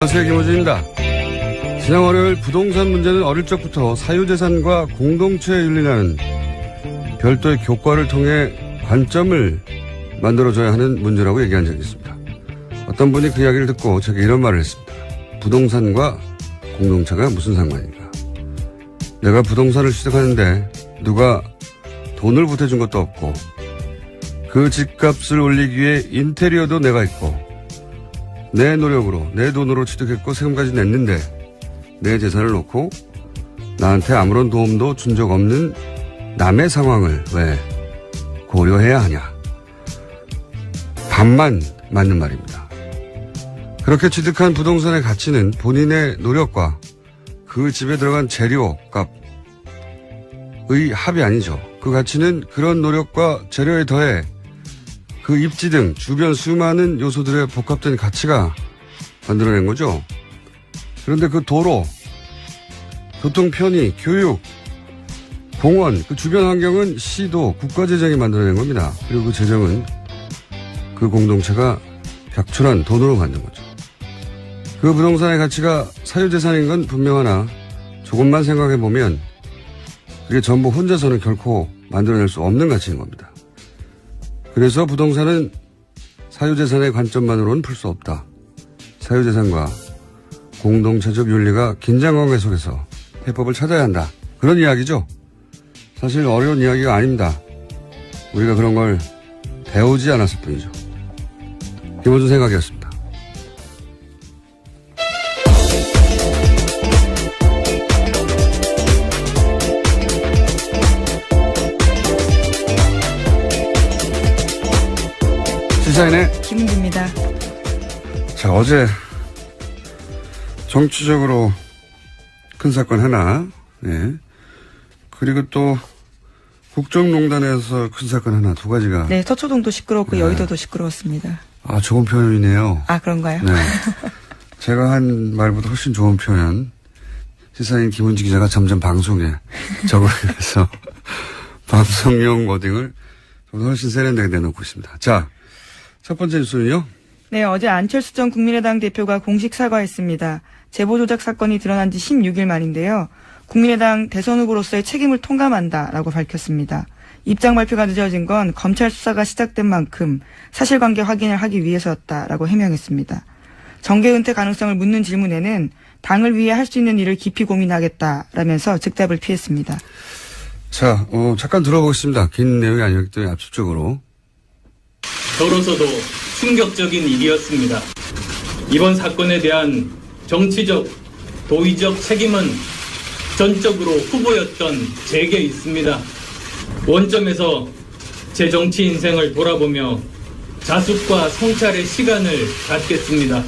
안녕하세요, 김호준입니다. 지난 월요일 부동산 문제는 어릴 적부터 사유재산과 공동체 윤리라는 별도의 교과를 통해 관점을 만들어줘야 하는 문제라고 얘기한 적이 있습니다. 어떤 분이 그 이야기를 듣고 제게 이런 말을 했습니다. 부동산과 공동체가 무슨 상관인가. 내가 부동산을 취득하는데 누가 돈을 보태준 것도 없고 그 집값을 올리기 위해 인테리어도 내가 있고 내 노력으로 내 돈으로 취득했고 세금까지 냈는데 내 재산을 놓고 나한테 아무런 도움도 준 적 없는 남의 상황을 왜 고려해야 하냐. 반만 맞는 말입니다. 그렇게 취득한 부동산의 가치는 본인의 노력과 그 집에 들어간 재료 값의 합이 아니죠. 그 가치는 그런 노력과 재료에 더해 그 입지 등 주변 수많은 요소들의 복합된 가치가 만들어낸 거죠. 그런데 그 도로, 교통 편의, 교육, 공원, 그 주변 환경은 시도, 국가재정이 만들어낸 겁니다. 그리고 그 재정은 그 공동체가 벽출한 돈으로 만든 거죠. 그 부동산의 가치가 사유재산인 건 분명하나 조금만 생각해보면 그게 전부 혼자서는 결코 만들어낼 수 없는 가치인 겁니다. 그래서 부동산은 사유재산의 관점만으로는 풀 수 없다. 사유재산과 공동체적 윤리가 긴장관계 속에서 해법을 찾아야 한다. 그런 이야기죠. 사실 어려운 이야기가 아닙니다. 우리가 그런 걸 배우지 않았을 뿐이죠. 김호준 생각이었습니다. 시사인의 김은지입니다. 자, 어제 정치적으로 큰 사건 하나, 네. 그리고 또 국정농단에서 큰 사건 하나, 두 가지가. 네, 서초동도 시끄럽고 네. 여의도도 시끄러웠습니다. 아, 좋은 표현이네요. 아, 그런가요? 네. 제가 한 말보다 훨씬 좋은 표현. 시사인 김은지 기자가 점점 방송에 적응해서 방송용 워딩을 훨씬 세련되게 내놓고 있습니다. 자, 첫 번째 뉴스는요. 네, 어제 안철수 전 국민의당 대표가 공식 사과했습니다. 제보 조작 사건이 드러난 지 16일 만인데요. 국민의당 대선 후보로서의 책임을 통감한다라고 밝혔습니다. 입장 발표가 늦어진 건 검찰 수사가 시작된 만큼 사실관계 확인을 하기 위해서였다라고 해명했습니다. 정계 은퇴 가능성을 묻는 질문에는 당을 위해 할 수 있는 일을 깊이 고민하겠다라면서 즉답을 피했습니다. 자, 잠깐 들어보겠습니다. 긴 내용이 아니었기 때문에 압축적으로. 저로서도 충격적인 일이었습니다. 이번 사건에 대한 정치적, 도의적 책임은 전적으로 후보였던 제게 있습니다. 원점에서 제 정치 인생을 돌아보며 자숙과 성찰의 시간을 갖겠습니다.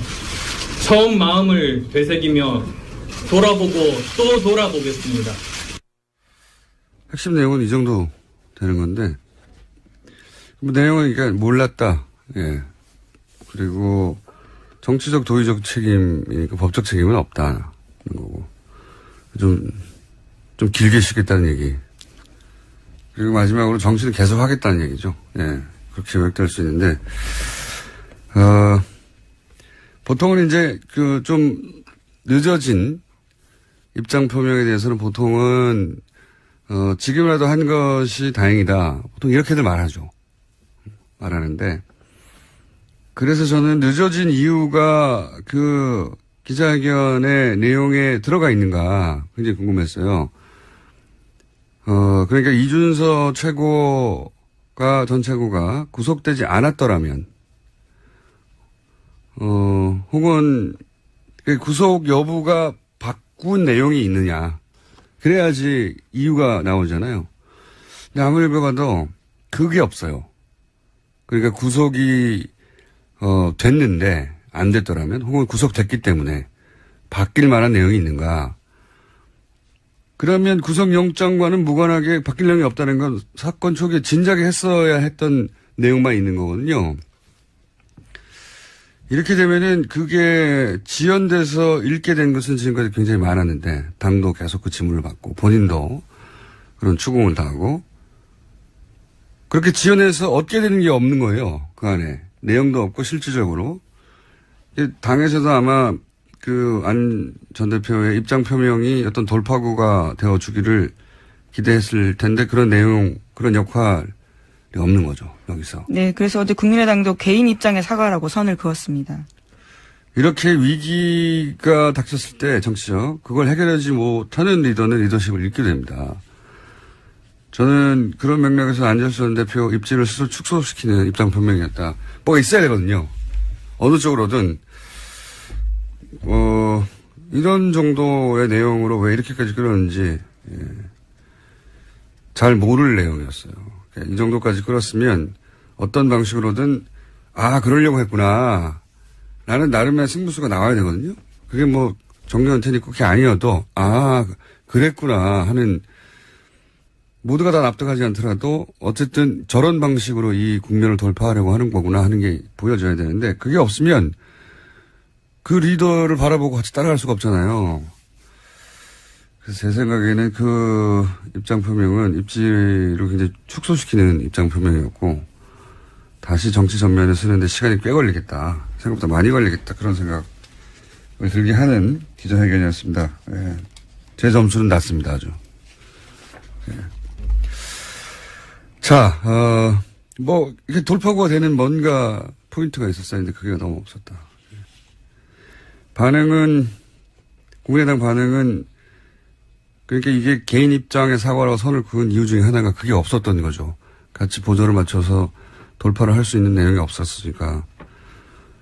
처음 마음을 되새기며 돌아보고 또 돌아보겠습니다. 핵심 내용은 이 정도 되는 건데, 내용은 그러니까 몰랐다. 예. 그리고 정치적 도의적 책임이니까 법적 책임은 없다는 거고. 좀 길게 쉬겠다는 얘기. 그리고 마지막으로 정치는 계속 하겠다는 얘기죠. 예. 그렇게 요약될 수 있는데, 보통은 이제 좀 늦어진 입장 표명에 대해서는 보통은, 지금이라도 한 것이 다행이다. 보통 이렇게들 말하는데, 그래서 저는 늦어진 이유가 그 기자회견의 내용에 들어가 있는가 굉장히 궁금했어요. 그러니까 이준서 전 최고가 구속되지 않았더라면, 혹은 구속 여부가 바꾼 내용이 있느냐. 그래야지 이유가 나오잖아요. 근데 아무리 봐도 그게 없어요. 그러니까 구속이 됐는데 안 됐더라면, 혹은 구속됐기 때문에 바뀔 만한 내용이 있는가. 그러면 구속영장과는 무관하게 바뀔 내용이 없다는 건 사건 초기에 진작에 했어야 했던 내용만 있는 거거든요. 이렇게 되면은 그게 지연돼서 읽게 된 것은 지금까지 굉장히 많았는데, 당도 계속 그 지문을 받고 본인도 그런 추궁을 당하고, 그렇게 지연해서 얻게 되는 게 없는 거예요. 그 안에 내용도 없고 실질적으로 당에서도 아마 안 전 대표의 입장 표명이 어떤 돌파구가 되어 주기를 기대했을 텐데 그런 내용, 그런 역할이 없는 거죠, 여기서. 네, 그래서 어제 국민의당도 개인 입장의 사과라고 선을 그었습니다. 이렇게 위기가 닥쳤을 때 정치적, 그걸 해결하지 못하는 리더는 리더십을 잃게 됩니다. 저는 그런 맥락에서 안철수 전 대표 입지를 스스로 축소시키는 입장 표명이었다. 뭐가 있어야 되거든요. 어느 쪽으로든. 이런 정도의 내용으로 왜 이렇게까지 끌었는지, 잘 모를 내용이었어요. 이 정도까지 끌었으면 어떤 방식으로든, 그러려고 했구나. 라는 나름의 승부수가 나와야 되거든요. 그게 뭐, 정리한테니 그게 아니어도, 그랬구나 하는, 모두가 다 납득하지 않더라도, 어쨌든 저런 방식으로 이 국면을 돌파하려고 하는 거구나 하는 게 보여져야 되는데, 그게 없으면, 그 리더를 바라보고 같이 따라갈 수가 없잖아요. 그래서 제 생각에는 그 입장 표명은 입지를 굉장히 축소시키는 입장 표명이었고, 다시 정치 전면에 서는데 시간이 꽤 걸리겠다. 생각보다 많이 걸리겠다. 그런 생각을 들게 하는 기자회견이었습니다. 예. 제 점수는 낮습니다. 아주. 예. 자, 이렇게 돌파구가 되는 뭔가 포인트가 있었어야 했는데 그게 너무 없었다. 국민의당 반응은, 그러니까 이게 개인 입장의 사과라고 선을 그은 이유 중에 하나가 그게 없었던 거죠. 같이 보조를 맞춰서 돌파를 할 수 있는 내용이 없었으니까.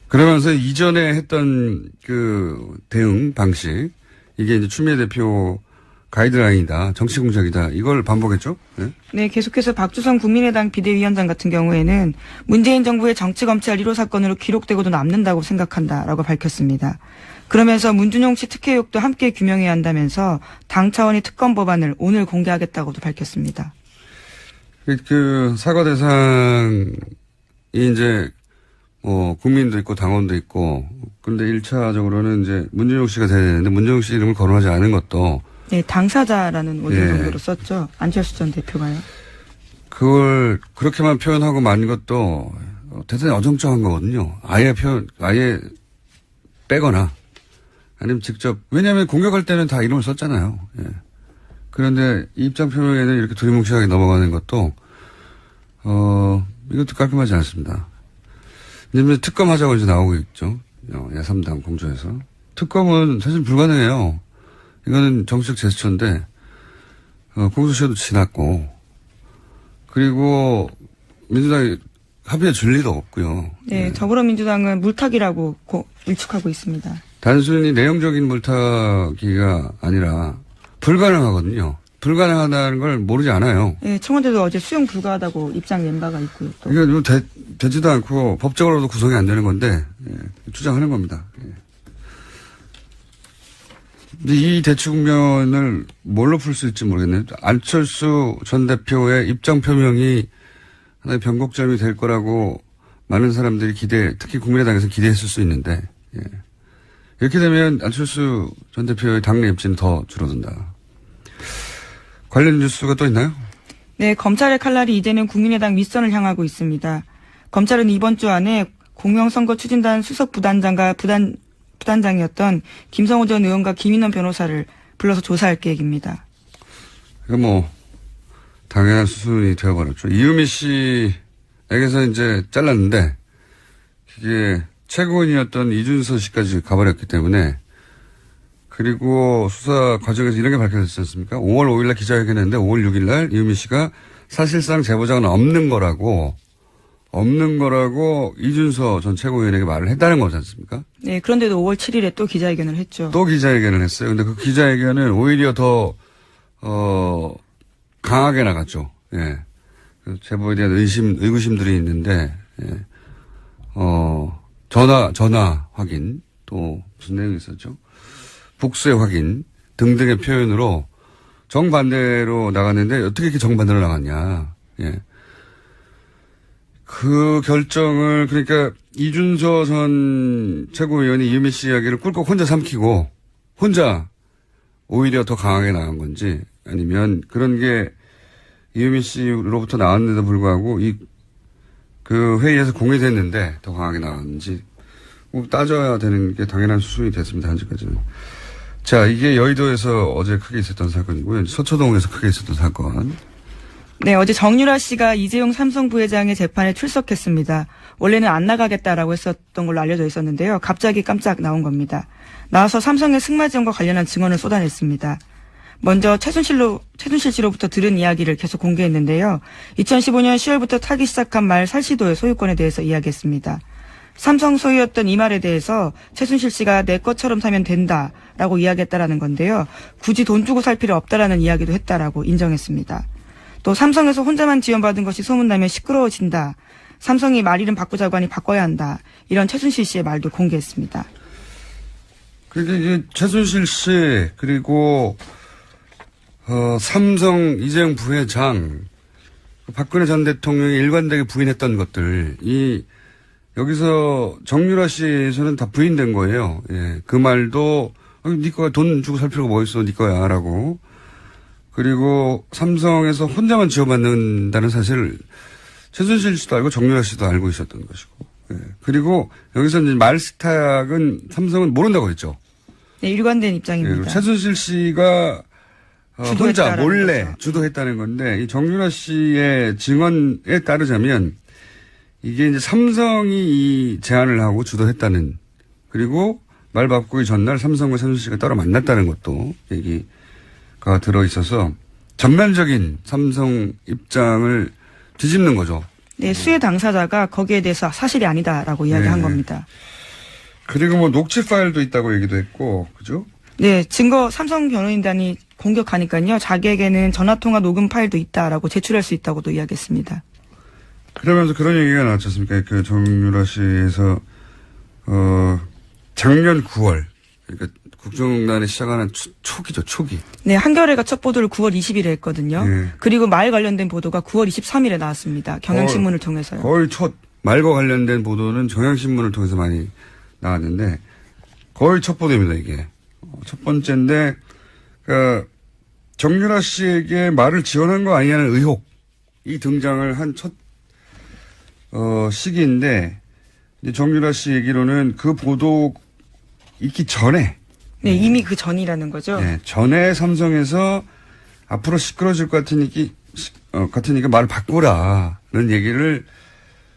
그러면서 이전에 했던 그 대응 방식, 이게 이제 추미애 대표 가이드라인이다, 정치 공작이다, 이걸 반복했죠? 네? 네, 계속해서 박주선 국민의당 비대위원장 같은 경우에는 문재인 정부의 정치검찰 1호 사건으로 기록되고도 남는다고 생각한다라고 밝혔습니다. 그러면서 문준용 씨 특혜 의혹도 함께 규명해야 한다면서 당 차원의 특검 법안을 오늘 공개하겠다고도 밝혔습니다. 그 사과 대상이 이제 국민도 있고 당원도 있고, 근데 1차적으로는 이제 문준용 씨가 돼야 되는데 문준용 씨 이름을 거론하지 않은 것도, 네, 당사자라는 오디오 정도로 썼죠. 안철수 전 대표가요. 그걸 그렇게만 표현하고 만 것도 대단히 어정쩡한 거거든요. 아예 빼거나 아니면 직접, 왜냐하면 공격할 때는 다 이름을 썼잖아요. 예. 그런데 입장 표명에는 이렇게 두리뭉실하게 넘어가는 것도 이것도 깔끔하지 않습니다. 이제 특검하자고 이제 나오고 있죠. 야3당 공조에서. 특검은 사실 불가능해요. 이거는 정치적 제스처인데, 공소시효도 지났고, 그리고 민주당이 합의에 줄 리도 없고요. 네, 더불어민주당은 물타기라고 일축하고 있습니다. 단순히 내용적인 물타기가 아니라 불가능하거든요. 불가능하다는 걸 모르지 않아요. 네, 청와대도 어제 수용 불가하다고 입장 낸 바가 있고요. 또. 이거 뭐 되지도 않고 법적으로도 구성이 안 되는 건데, 주장하는 겁니다. 근데 이 대치 국면을 뭘로 풀 수 있을지 모르겠네요. 안철수 전 대표의 입장 표명이 하나의 변곡점이 될 거라고 많은 사람들이 특히 국민의당에서 기대했을 수 있는데, 이렇게 되면 안철수 전 대표의 당내 입지는 더 줄어든다. 관련 뉴스가 또 있나요? 네, 검찰의 칼날이 이제는 국민의당 윗선을 향하고 있습니다. 검찰은 이번 주 안에 공명선거 추진단 수석 부단장과 부단장이었던 김성호 전 의원과 김인원 변호사를 불러서 조사할 계획입니다. 이거 당연한 수순이 되어버렸죠. 이유미 씨에게서 이제 잘랐는데, 이게 최고인이었던 이준서 씨까지 가버렸기 때문에, 그리고 수사 과정에서 이런 게 밝혀졌지 않습니까? 5월 5일날 기자회견했는데 5월 6일날 이유미 씨가 사실상 제보자는 없는 거라고 이준서 전 최고위원에게 말을 했다는 거지 않습니까? 네, 그런데도 5월 7일에 또 기자회견을 했죠. 또 기자회견을 했어요. 근데 그 기자회견은 오히려 더, 강하게 나갔죠. 예. 그 제보에 대한 의구심들이 있는데, 전화 확인, 또 무슨 내용이 있었죠? 복수의 확인 등등의 표현으로 정반대로 나갔는데 어떻게 이렇게 정반대로 나갔냐. 예. 그 결정을, 그러니까 이준서 전 최고위원이 이유미 씨 이야기를 꿀꺽 혼자 삼키고 혼자 오히려 더 강하게 나간 건지, 아니면 그런 게 이유미 씨로부터 나왔는데도 불구하고 그 회의에서 공개됐는데 더 강하게 나갔는지 따져야 되는 게 당연한 수순이 됐습니다. 현재까지는. 자, 이게 여의도에서 어제 크게 있었던 사건이고요. 서초동에서 크게 있었던 사건. 네, 어제 정유라 씨가 이재용 삼성 부회장의 재판에 출석했습니다. 원래는 안 나가겠다라고 했었던 걸로 알려져 있었는데요. 갑자기 깜짝 나온 겁니다. 나와서 삼성의 승마 지원과 관련한 증언을 쏟아냈습니다. 먼저 최순실 씨로부터 들은 이야기를 계속 공개했는데요. 2015년 10월부터 타기 시작한 말 살시도의 소유권에 대해서 이야기했습니다. 삼성 소유였던 이 말에 대해서 최순실 씨가 내 것처럼 사면 된다라고 이야기했다라는 건데요. 굳이 돈 주고 살 필요 없다라는 이야기도 했다라고 인정했습니다. 또 삼성에서 혼자만 지원받은 것이 소문나면 시끄러워진다. 삼성이 말 이름 바꾸자고 하니 바꿔야 한다. 이런 최순실 씨의 말도 공개했습니다. 그러니까 이게 최순실 씨 그리고 삼성 이재용 부회장 박근혜 전 대통령이 일관되게 부인했던 것들 여기서 정유라 씨에서는 다 부인된 거예요. 예, 그 말도 네 거야 돈 주고 살 필요가 뭐 있어 네 거야라고. 그리고 삼성에서 혼자만 지원받는다는 사실을 최순실 씨도 알고 정유라 씨도 알고 있었던 것이고. 예. 그리고 여기서 이제 말 스탁은 삼성은 모른다고 했죠. 네, 일관된 입장입니다. 예, 최순실 씨가 혼자 몰래 거죠. 주도했다는 건데 이 정유라 씨의 증언에 따르자면 이게 이제 삼성이 이 제안을 하고 주도했다는 그리고 말 바꾸기 전날 삼성과 최순실 씨가 따로 만났다는 것도 얘기가 들어있어서 전면적인 삼성 입장을 뒤집는 거죠. 네, 수혜 당사자가 거기에 대해서 사실이 아니다라고 이야기한 네. 겁니다. 그리고 뭐 녹취 파일도 있다고 얘기도 했고, 그죠? 네, 증거 삼성 변호인단이 공격하니까요. 자기에게는 전화통화 녹음 파일도 있다라고 제출할 수 있다고도 이야기했습니다. 그러면서 그런 얘기가 나왔지 않습니까? 그 정유라 씨에서 작년 9월 그러니까 국정농단이 시작하는 초기죠, 초기. 네, 한겨레가 첫 보도를 9월 20일에 했거든요. 네. 그리고 말 관련된 보도가 9월 23일에 나왔습니다. 경향신문을 통해서요. 거의 첫 말과 관련된 보도는 경향신문을 통해서 많이 나왔는데 거의 첫 보도입니다, 이게. 첫 번째인데 그러니까 정유라 씨에게 말을 지원한 거 아니냐는 의혹이 등장을 한 첫 시기인데 이제 정유라 씨 얘기로는 그 보도 있기 전에 네, 이미 그 전이라는 거죠. 네, 전에 삼성에서 앞으로 시끄러질 것 같으니까 말을 바꾸라는 얘기를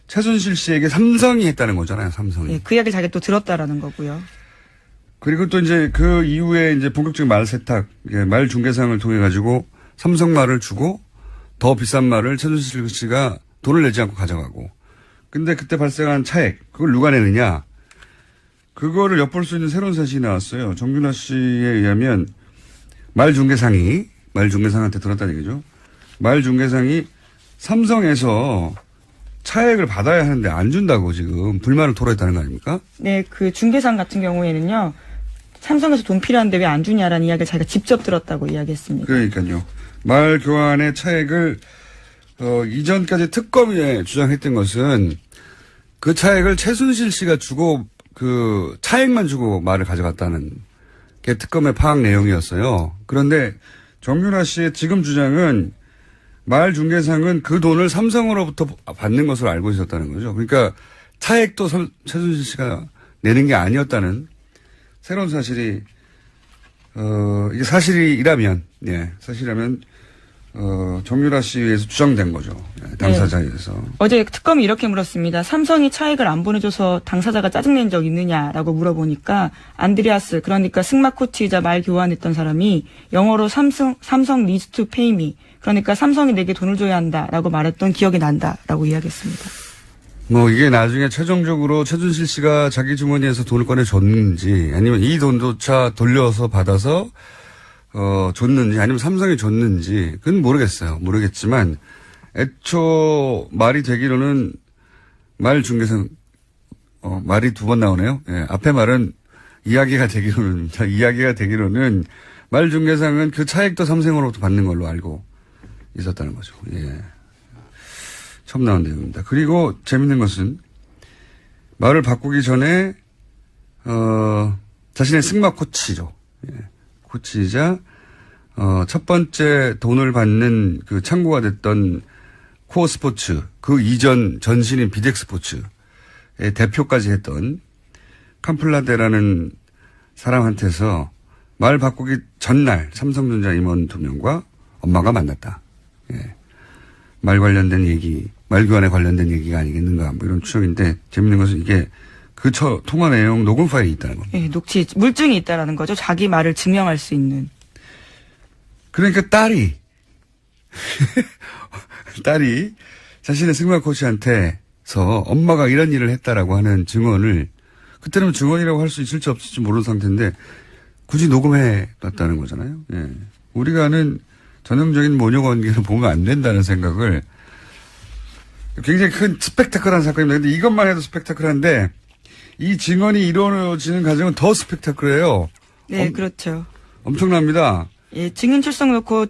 최순실 씨에게 삼성이 했다는 거잖아요, 삼성이. 네, 그 이야기를 자기가 또 들었다라는 거고요. 그리고 또 이제 그 이후에 이제 본격적인 말 세탁, 말 중개상을 통해 가지고 삼성 말을 주고 더 비싼 말을 최순실 씨가 돈을 내지 않고 가져가고. 근데 그때 발생한 차액, 그걸 누가 내느냐? 그거를 엿볼 수 있는 새로운 사실이 나왔어요. 정유라 씨에 의하면 말 중개상한테 들었다는 얘기죠. 말 중개상이 삼성에서 차액을 받아야 하는데 안 준다고 지금 불만을 토로했다는 거 아닙니까? 네, 그 중개상 같은 경우에는요. 삼성에서 돈 필요한데 왜 안 주냐라는 이야기를 자기가 직접 들었다고 이야기했습니다. 그러니까요. 말 교환의 차액을 이전까지 특검에 주장했던 것은 그 차액을 최순실 씨가 주고 그 차액만 주고 말을 가져갔다는 게 특검의 파악 내용이었어요. 그런데 정유라 씨의 지금 주장은 말 중개상은 그 돈을 삼성으로부터 받는 것으로 알고 있었다는 거죠. 그러니까 차액도 최순실 씨가 내는 게 아니었다는 새로운 사실이 이게 사실이라면 정유라 씨에 의해서 주장된 거죠. 당사자에 의해서. 네. 어제 특검이 이렇게 물었습니다. 삼성이 차액을 안 보내줘서 당사자가 짜증낸 적 있느냐라고 물어보니까 안드레아스, 그러니까 승마 코치이자 말 교환했던 사람이 영어로 삼성 needs to pay me, 그러니까 삼성이 내게 돈을 줘야 한다라고 말했던 기억이 난다라고 이야기했습니다. 뭐 이게 나중에 최종적으로 최순실 씨가 자기 주머니에서 돈을 꺼내줬는지 아니면 이 돈조차 돌려서 받아서 줬는지 아니면 삼성이 줬는지 그건 모르겠어요. 모르겠지만 애초 말이 되기로는 말 중개상 말이 두 번 나오네요. 예, 앞에 말은 이야기가 되기로는 말 중개상은 그 차액도 삼성으로부터 받는 걸로 알고 있었다는 거죠. 예. 처음 나온 내용입니다. 그리고 재밌는 것은 말을 바꾸기 전에 자신의 승마 코치죠. 예. 코치이자 첫 번째 돈을 받는 그 창구가 됐던 코어 스포츠 그 이전 전신인 비덱 스포츠의 대표까지 했던 캄플라데라는 사람한테서 말 바꾸기 전날 삼성전자 임원 2명과 엄마가 만났다. 예. 말 관련된 얘기, 말 교환에 관련된 얘기가 아니겠는가, 뭐 이런 추정인데, 재밌는 것은 이게 그 통화 내용 녹음 파일이 있다는 겁니다. 예, 녹취, 물증이 있다라는 거죠. 자기 말을 증명할 수 있는. 그러니까 딸이 자신의 승마 코치한테서 엄마가 이런 일을 했다라고 하는 증언을, 그때는 증언이라고 할 수 있을지 없을지 모르는 상태인데, 굳이 녹음해 놨다는 거잖아요. 예. 우리가 아는 전형적인 모녀 관계를 보면 안 된다는 생각을, 굉장히 큰 스펙타클한 사건입니다. 근데 이것만 해도 스펙타클한데, 이 증언이 이루어지는 과정은 더 스펙타클해요. 네, 그렇죠. 엄청납니다. 예, 증인 출석 놓고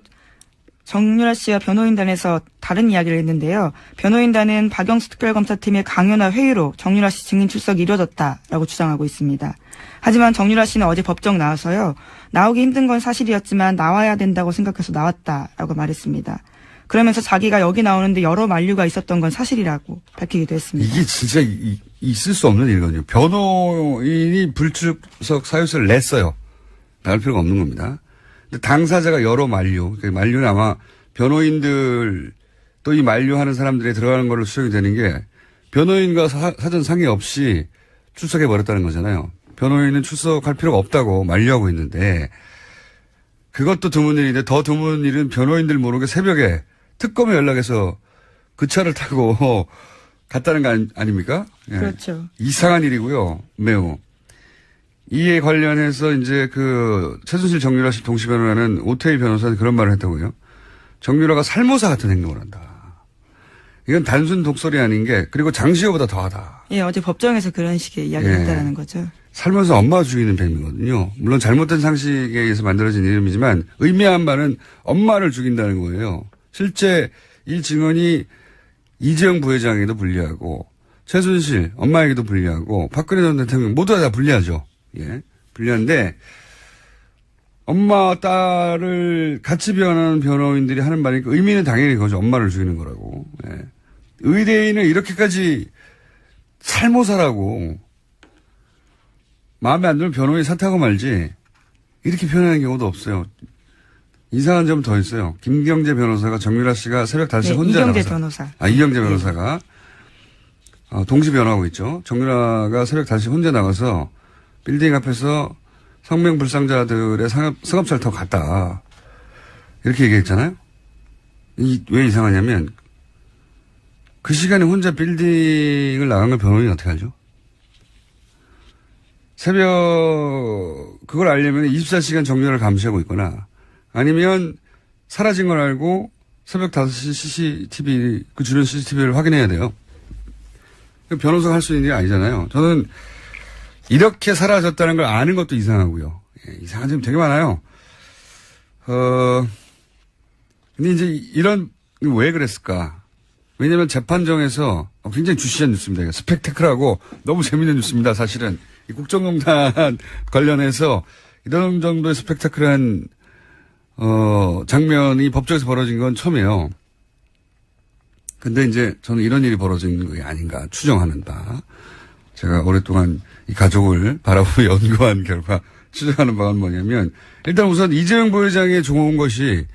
정유라 씨와 변호인단에서 다른 이야기를 했는데요. 변호인단은 박영수 특별검사팀의 강연화 회의로 정유라 씨 증인 출석이 이루어졌다라고 주장하고 있습니다. 하지만 정유라 씨는 어제 법정 나와서요. 나오기 힘든 건 사실이었지만 나와야 된다고 생각해서 나왔다라고 말했습니다. 그러면서 자기가 여기 나오는데 여러 만류가 있었던 건 사실이라고 밝히기도 했습니다. 이게 진짜 있을 수 없는 일이거든요. 변호인이 불출석 사유서를 냈어요. 나갈 필요가 없는 겁니다. 근데 당사자가 여러 만류, 그 만류는 아마 변호인들 또 이 만류하는 사람들이 들어가는 걸로 수정이 되는 게 변호인과 사전 상의 없이 출석해 버렸다는 거잖아요. 변호인은 출석할 필요가 없다고 만류하고 있는데, 그것도 드문 일인데 더 드문 일은 변호인들 모르게 새벽에 특검에 연락해서 그 차를 타고 갔다는 거 아닙니까? 예. 그렇죠. 이상한 일이고요. 매우. 이에 관련해서 이제 그 최순실 정유라 씨 동시 변호라는 오태희 변호사는 그런 말을 했다고요. 정유라가 살모사 같은 행동을 한다. 이건 단순 독설이 아닌 게, 그리고 장시호보다 더하다. 예, 어제 법정에서 그런 식의 이야기를 예. 했다라는 거죠. 살면서 엄마 죽이는 뱀이거든요. 물론 잘못된 상식에 의해서 만들어진 이름이지만 의미한 바는 엄마를 죽인다는 거예요. 실제 이 증언이 이재용 부회장에게도 불리하고, 최순실 엄마에게도 불리하고, 박근혜 전 대통령 모두 다 불리하죠. 예, 불리한데, 엄마 딸을 같이 변하는 변호인들이 하는 말이니까 의미는 당연히 그거죠. 엄마를 죽이는 거라고. 예. 의대인을 이렇게까지 살모사라고, 마음에 안 들면 변호인 사퇴하고 말지, 이렇게 표현하는 경우도 없어요. 이상한 점은 더 있어요. 김경재 변호사가 정유라 씨가 새벽 5시 네, 혼자 이경재 나가서. 변호사. 이경재 변호사가 동시 변호하고 있죠. 정유라가 새벽 5시 혼자 나가서 빌딩 앞에서 성명불상자들의 승합차를 타고 갔다. 이렇게 얘기했잖아요. 왜 이상하냐면, 그 시간에 혼자 빌딩을 나간 걸 변호인이 어떻게 알죠? 새벽, 그걸 알려면 24시간 정유라를 감시하고 있거나, 아니면 사라진 걸 알고 새벽 5시 CCTV, 그 주변 CCTV를 확인해야 돼요. 변호사가 할 수 있는 일이 아니잖아요. 저는 이렇게 사라졌다는 걸 아는 것도 이상하고요. 예, 이상한 점이 되게 많아요. 근데 이제 왜 그랬을까? 왜냐면 재판정에서 굉장히 주시한 뉴스입니다. 스펙타클하고 너무 재밌는 뉴스입니다. 사실은. 이 국정농단 관련해서 이런 정도의 스펙타클한 장면이 법정에서 벌어진 건 처음이에요. 근데 이제 저는 이런 일이 벌어진 게 아닌가 추정하는 바. 제가 오랫동안 이 가족을 바라보고 연구한 결과 추정하는 바는 뭐냐면, 일단 우선 이재용 부회장에 좋은 것이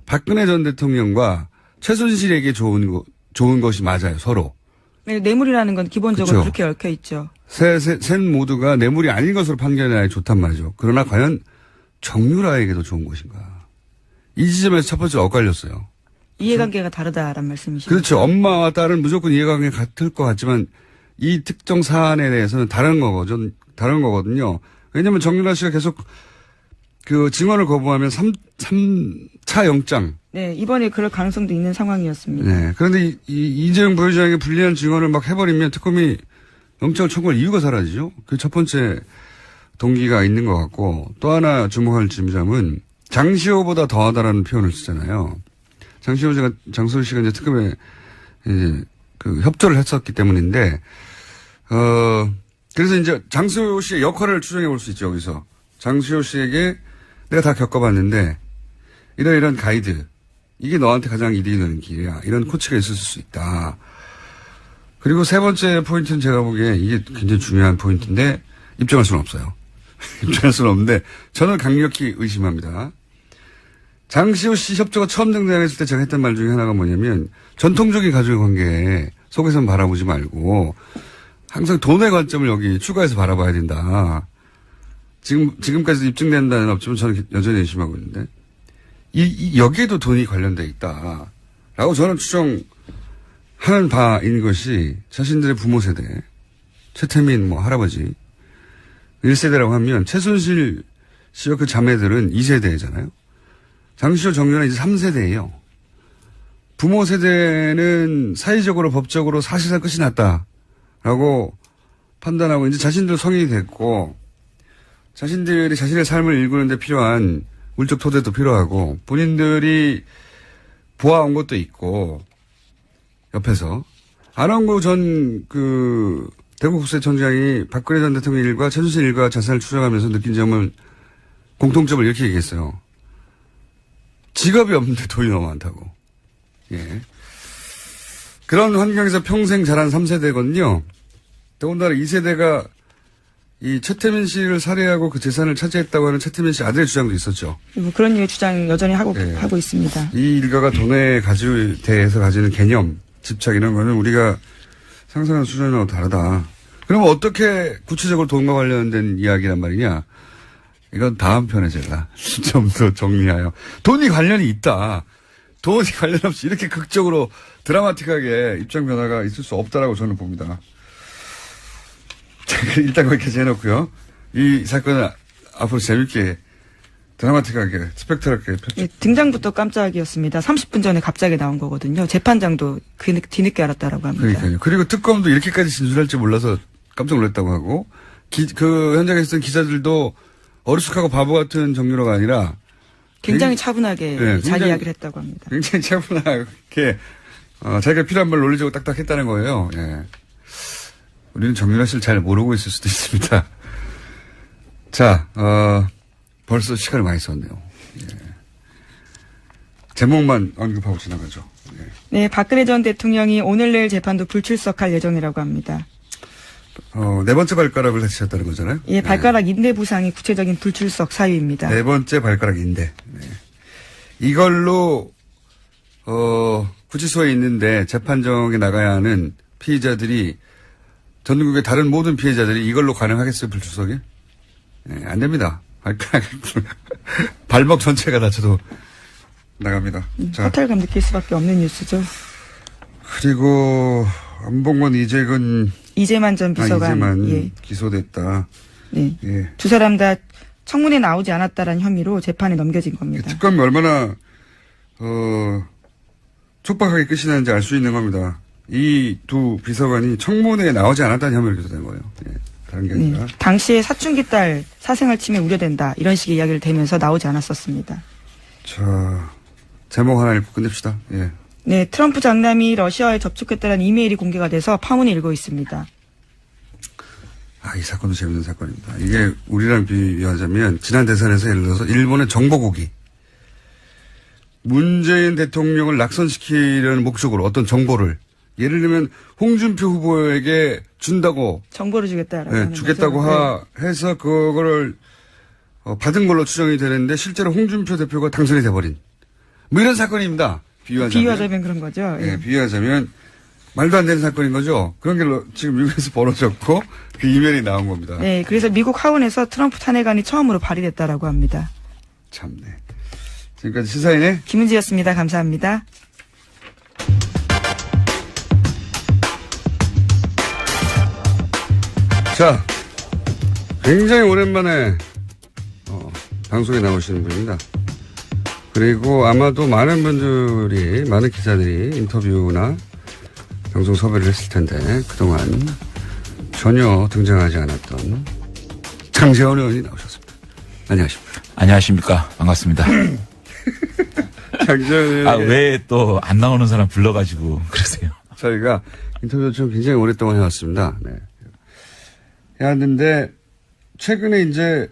박근혜 전 대통령과 최순실에게 좋은 것이 맞아요, 서로. 네, 뇌물이라는 건 기본적으로 그렇죠. 그렇게 얽혀 있죠. 셋 모두가 뇌물이 아닌 것으로 판결해야 좋단 말이죠. 그러나 과연 정유라에게도 좋은 것인가. 이 지점에서 첫 번째 엇갈렸어요. 이해관계가 다르다란 말씀이시죠. 그렇죠. 엄마와 딸은 무조건 이해관계가 같을 것 같지만 이 특정 사안에 대해서는 다른 거거든요. 왜냐하면 정유라 씨가 계속 그 증언을 거부하면 3차 영장. 네, 이번에 그럴 가능성도 있는 상황이었습니다. 네. 그런데 이재용 부회장에게 불리한 증언을 막 해버리면 특검이 영장을 청구할 이유가 사라지죠. 그 첫 번째 동기가 있는 것 같고, 또 하나 주목할 점은 장시호보다 더하다라는 표현을 쓰잖아요. 장시호 씨가 이제 특검에 이제 그 협조를 했었기 때문인데, 그래서 이제 장시호 씨의 역할을 추정해 볼 수 있죠, 여기서. 장시호 씨에게 내가 다 겪어봤는데, 이런 가이드, 이게 너한테 가장 이득이 되는 길이야. 이런 코치가 있을 수 있다. 그리고 세 번째 포인트는 제가 보기에 이게 굉장히 중요한 포인트인데, 입증할 수는 없어요. 입증할 수는 없는데 저는 강력히 의심합니다. 장시호 씨 협조가 처음 등장했을 때 제가 했던 말 중에 하나가 뭐냐면 전통적인 가족의 관계 속에서는 바라보지 말고 항상 돈의 관점을 여기 추가해서 바라봐야 된다. 지금까지도 입증된다는 없지만 저는 여전히 의심하고 있는데 여기에도 돈이 관련돼 있다. 라고 저는 추정하는 바인 것이 자신들의 부모 세대, 최태민 할아버지 1세대라고 하면 최순실 씨와 그 자매들은 2세대잖아요. 장시호 정윤은 이제 3세대예요. 부모 세대는 사회적으로 법적으로 사실상 끝이 났다라고 판단하고 이제 자신들 성인이 됐고 자신들이 자신의 삶을 일구는 데 필요한 물적 토대도 필요하고 본인들이 보아온 것도 있고 옆에서 안원구 전 대구국세청장이 박근혜 전 대통령 일과 최순실 일과 자산을 추적하면서 느낀 점은 공통점을 이렇게 얘기했어요. 직업이 없는데 돈이 너무 많다고. 예. 그런 환경에서 평생 자란 3세대거든요. 더군다나 2세대가 이 최태민 씨를 살해하고 그 재산을 차지했다고 하는 최태민 씨 아들의 주장도 있었죠. 그런 류의 주장 여전히 하고 있습니다. 이 일가가 돈에 대해서 가지는 개념, 집착 이런 거는 우리가 상상하는 수준하고 다르다. 그러면 어떻게 구체적으로 돈과 관련된 이야기란 말이냐? 이건 다음 편에 제가 좀 더 정리하여. 돈이 관련이 있다. 돈이 관련 없이 이렇게 극적으로 드라마틱하게 입장 변화가 있을 수 없다라고 저는 봅니다. 일단 거기까지 해놓고요. 이 사건은 앞으로 재밌게 드라마틱하게 스펙트럴하게 예, 등장부터 깜짝이었습니다. 30분 전에 갑자기 나온 거거든요. 재판장도 뒤늦게 알았다라고 합니다. 그러니까요. 그리고 특검도 이렇게까지 진술할 줄 몰라서 깜짝 놀랐다고 하고 그 현장에 있었던 기자들도 어리숙하고 바보 같은 정유라가 아니라 굉장히 차분하게 네, 자기 이야기를 했다고 합니다. 굉장히 차분하게 자기가 필요한 말 논리적으로 딱딱 했다는 거예요. 예. 우리는 정유라 씨를 잘 모르고 있을 수도 있습니다. 자, 벌써 시간을 많이 썼네요. 예. 제목만 언급하고 지나가죠. 예. 네, 박근혜 전 대통령이 오늘 내일 재판도 불출석할 예정이라고 합니다. 네 번째 발가락을 다치셨다는 거잖아요. 예, 발가락 인대 부상이 구체적인 불출석 사유입니다. 네 번째 발가락 인대. 네. 이걸로 구치소에 있는데 재판정에 나가야 하는 피의자들이 전국의 다른 모든 피해자들이 이걸로 가능하겠어요, 불출석이? 네, 안 됩니다. 발목 전체가 다쳐도 나갑니다. 자. 허탈감 느낄 수밖에 없는 뉴스죠. 그리고 안봉건 이재만 전 비서관. 이재만 예. 기소됐다. 네. 예. 두 사람 다 청문회 나오지 않았다라는 혐의로 재판에 넘겨진 겁니다. 특검이 얼마나 촉박하게 끝이 나는지 알 수 있는 겁니다. 이 두 비서관이 청문회에 나오지 않았다는 혐의를 기소된 거예요. 예. 다른 게 아니라. 네. 당시에 사춘기 딸 사생활 침해 우려된다. 이런 식의 이야기를 대면서 나오지 않았었습니다. 자, 제목 하나 읽고 끝냅시다. 예. 네, 트럼프 장남이 러시아에 접촉했다는 이메일이 공개가 돼서 파문이 일고 있습니다. 이 사건도 재밌는 사건입니다. 이게 우리랑 비교하자면 지난 대선에서 예를 들어서 일본의 정보국이 문재인 대통령을 낙선시키려는 목적으로 어떤 정보를 예를 들면 홍준표 후보에게 준다고 정보를 주겠다라고 네, 하는 주겠다고 거죠. 해서 그거를 받은 걸로 추정이 되는데 실제로 홍준표 대표가 당선이 돼버린 뭐 이런 사건입니다. 비유하자면 그런 거죠. 네, 비유하자면 말도 안 되는 사건인 거죠. 그런 게 지금 미국에서 벌어졌고 그 이메일이 나온 겁니다. 네, 그래서 미국 하원에서 트럼프 탄핵안이 처음으로 발의됐다라고 합니다. 참네. 지금까지 시사인의 김은지였습니다. 감사합니다. 자, 굉장히 오랜만에 방송에 나오시는 분입니다. 그리고 아마도 많은 기자들이 인터뷰나 방송 섭외를 했을 텐데 그동안 전혀 등장하지 않았던 장재원 의원이 나오셨습니다. 안녕하십니까. 안녕하십니까. 반갑습니다. 장재원 의원이 왜 또 안 나오는 사람 불러가지고 그러세요? 저희가 인터뷰를 좀 굉장히 오랫동안 해왔습니다. 네. 해왔는데 최근에 이제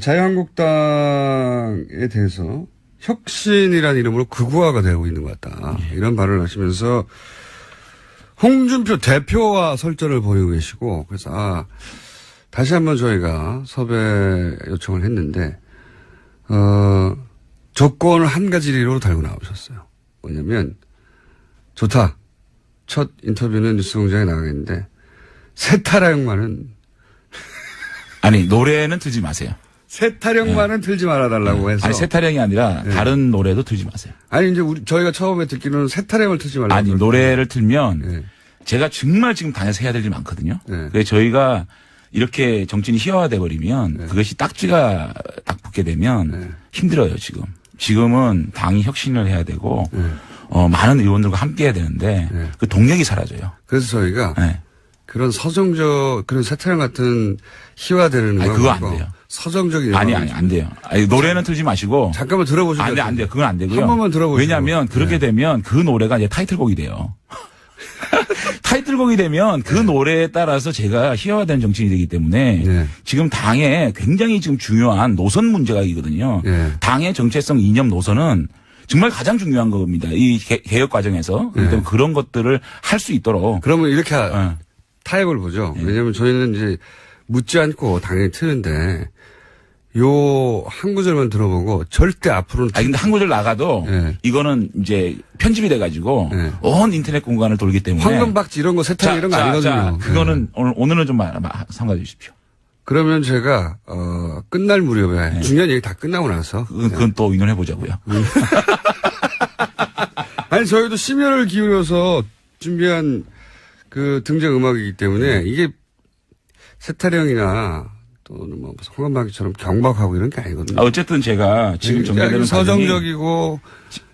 자유한국당에 대해서 혁신이라는 이름으로 극우화가 되고 있는 것 같다. 이런 발언을 하시면서 홍준표 대표와 설전을 벌이고 계시고 그래서 다시 한번 저희가 섭외 요청을 했는데, 조건을 한 가지로 달고 나오셨어요. 뭐냐면, 좋다. 첫 인터뷰는 뉴스공장에 나가겠는데, 세타령만은, 아니, 노래는 틀지 마세요. 세타령만은 틀지 말아달라고 해서. 아니, 세타령이 아니라 네. 다른 노래도 틀지 마세요. 아니, 이제 저희가 처음에 듣기로는 세타령을 틀지 말라고. 아니, 노래를 틀면 네. 제가 정말 지금 당에서 해야 될 일이 많거든요. 네. 그래서 저희가 이렇게 정치인이 희화화돼 버리면 그것이 딱지가 딱 붙게 되면 힘들어요, 지금. 지금은 당이 혁신을 해야 되고 많은 의원들과 함께 해야 되는데 그 동력이 사라져요. 그래서 저희가 네. 그런 서정적, 그런 세타령 같은 희화되는 아니, 음악 그거 안 말고 돼요. 서정적인 아니, 음악을 안 돼요. 아니, 노래는 틀지 마시고. 잠깐만 들어보시죠. 안 돼요. 그건 안 되고요. 한 번만 들어보시죠. 왜냐하면 그렇게 되면 그 노래가 이제 타이틀곡이 돼요. 타이틀곡이 되면 그 노래에 따라서 제가 희화화된 정치인이 되기 때문에 네. 지금 당에 굉장히 지금 중요한 노선 문제가 있거든요. 네. 당의 정체성 이념 노선은 정말 가장 중요한 겁니다. 이 개혁 과정에서. 그렇기 때문에 그런 것들을 할 수 있도록. 그러면 이렇게 어. 타협을 보죠. 왜냐하면 저희는 이제 묻지 않고 당연히 트는데 요 한 구절만 들어보고 절대 앞으로는 아 근데 한 구절 나가도 네. 이거는 이제 편집이 돼가지고 네. 온 인터넷 공간을 돌기 때문에. 황금박쥐 이런 거 세타령 이런 거 아니거든요. 그거는 네. 오늘은 좀 삼가 주십시오. 그러면 제가 끝날 무렵에 중요한 얘기 다 끝나고 나서 그건 또 의논해 보자고요. 아니 저희도 심혈을 기울여서 준비한 그 등장 음악이기 때문에 이게 세타령이나 또는 뭐 황금박쥐처럼 경박하고 이런 게 아니거든요. 어쨌든 제가 지금 전개되는 서정적이고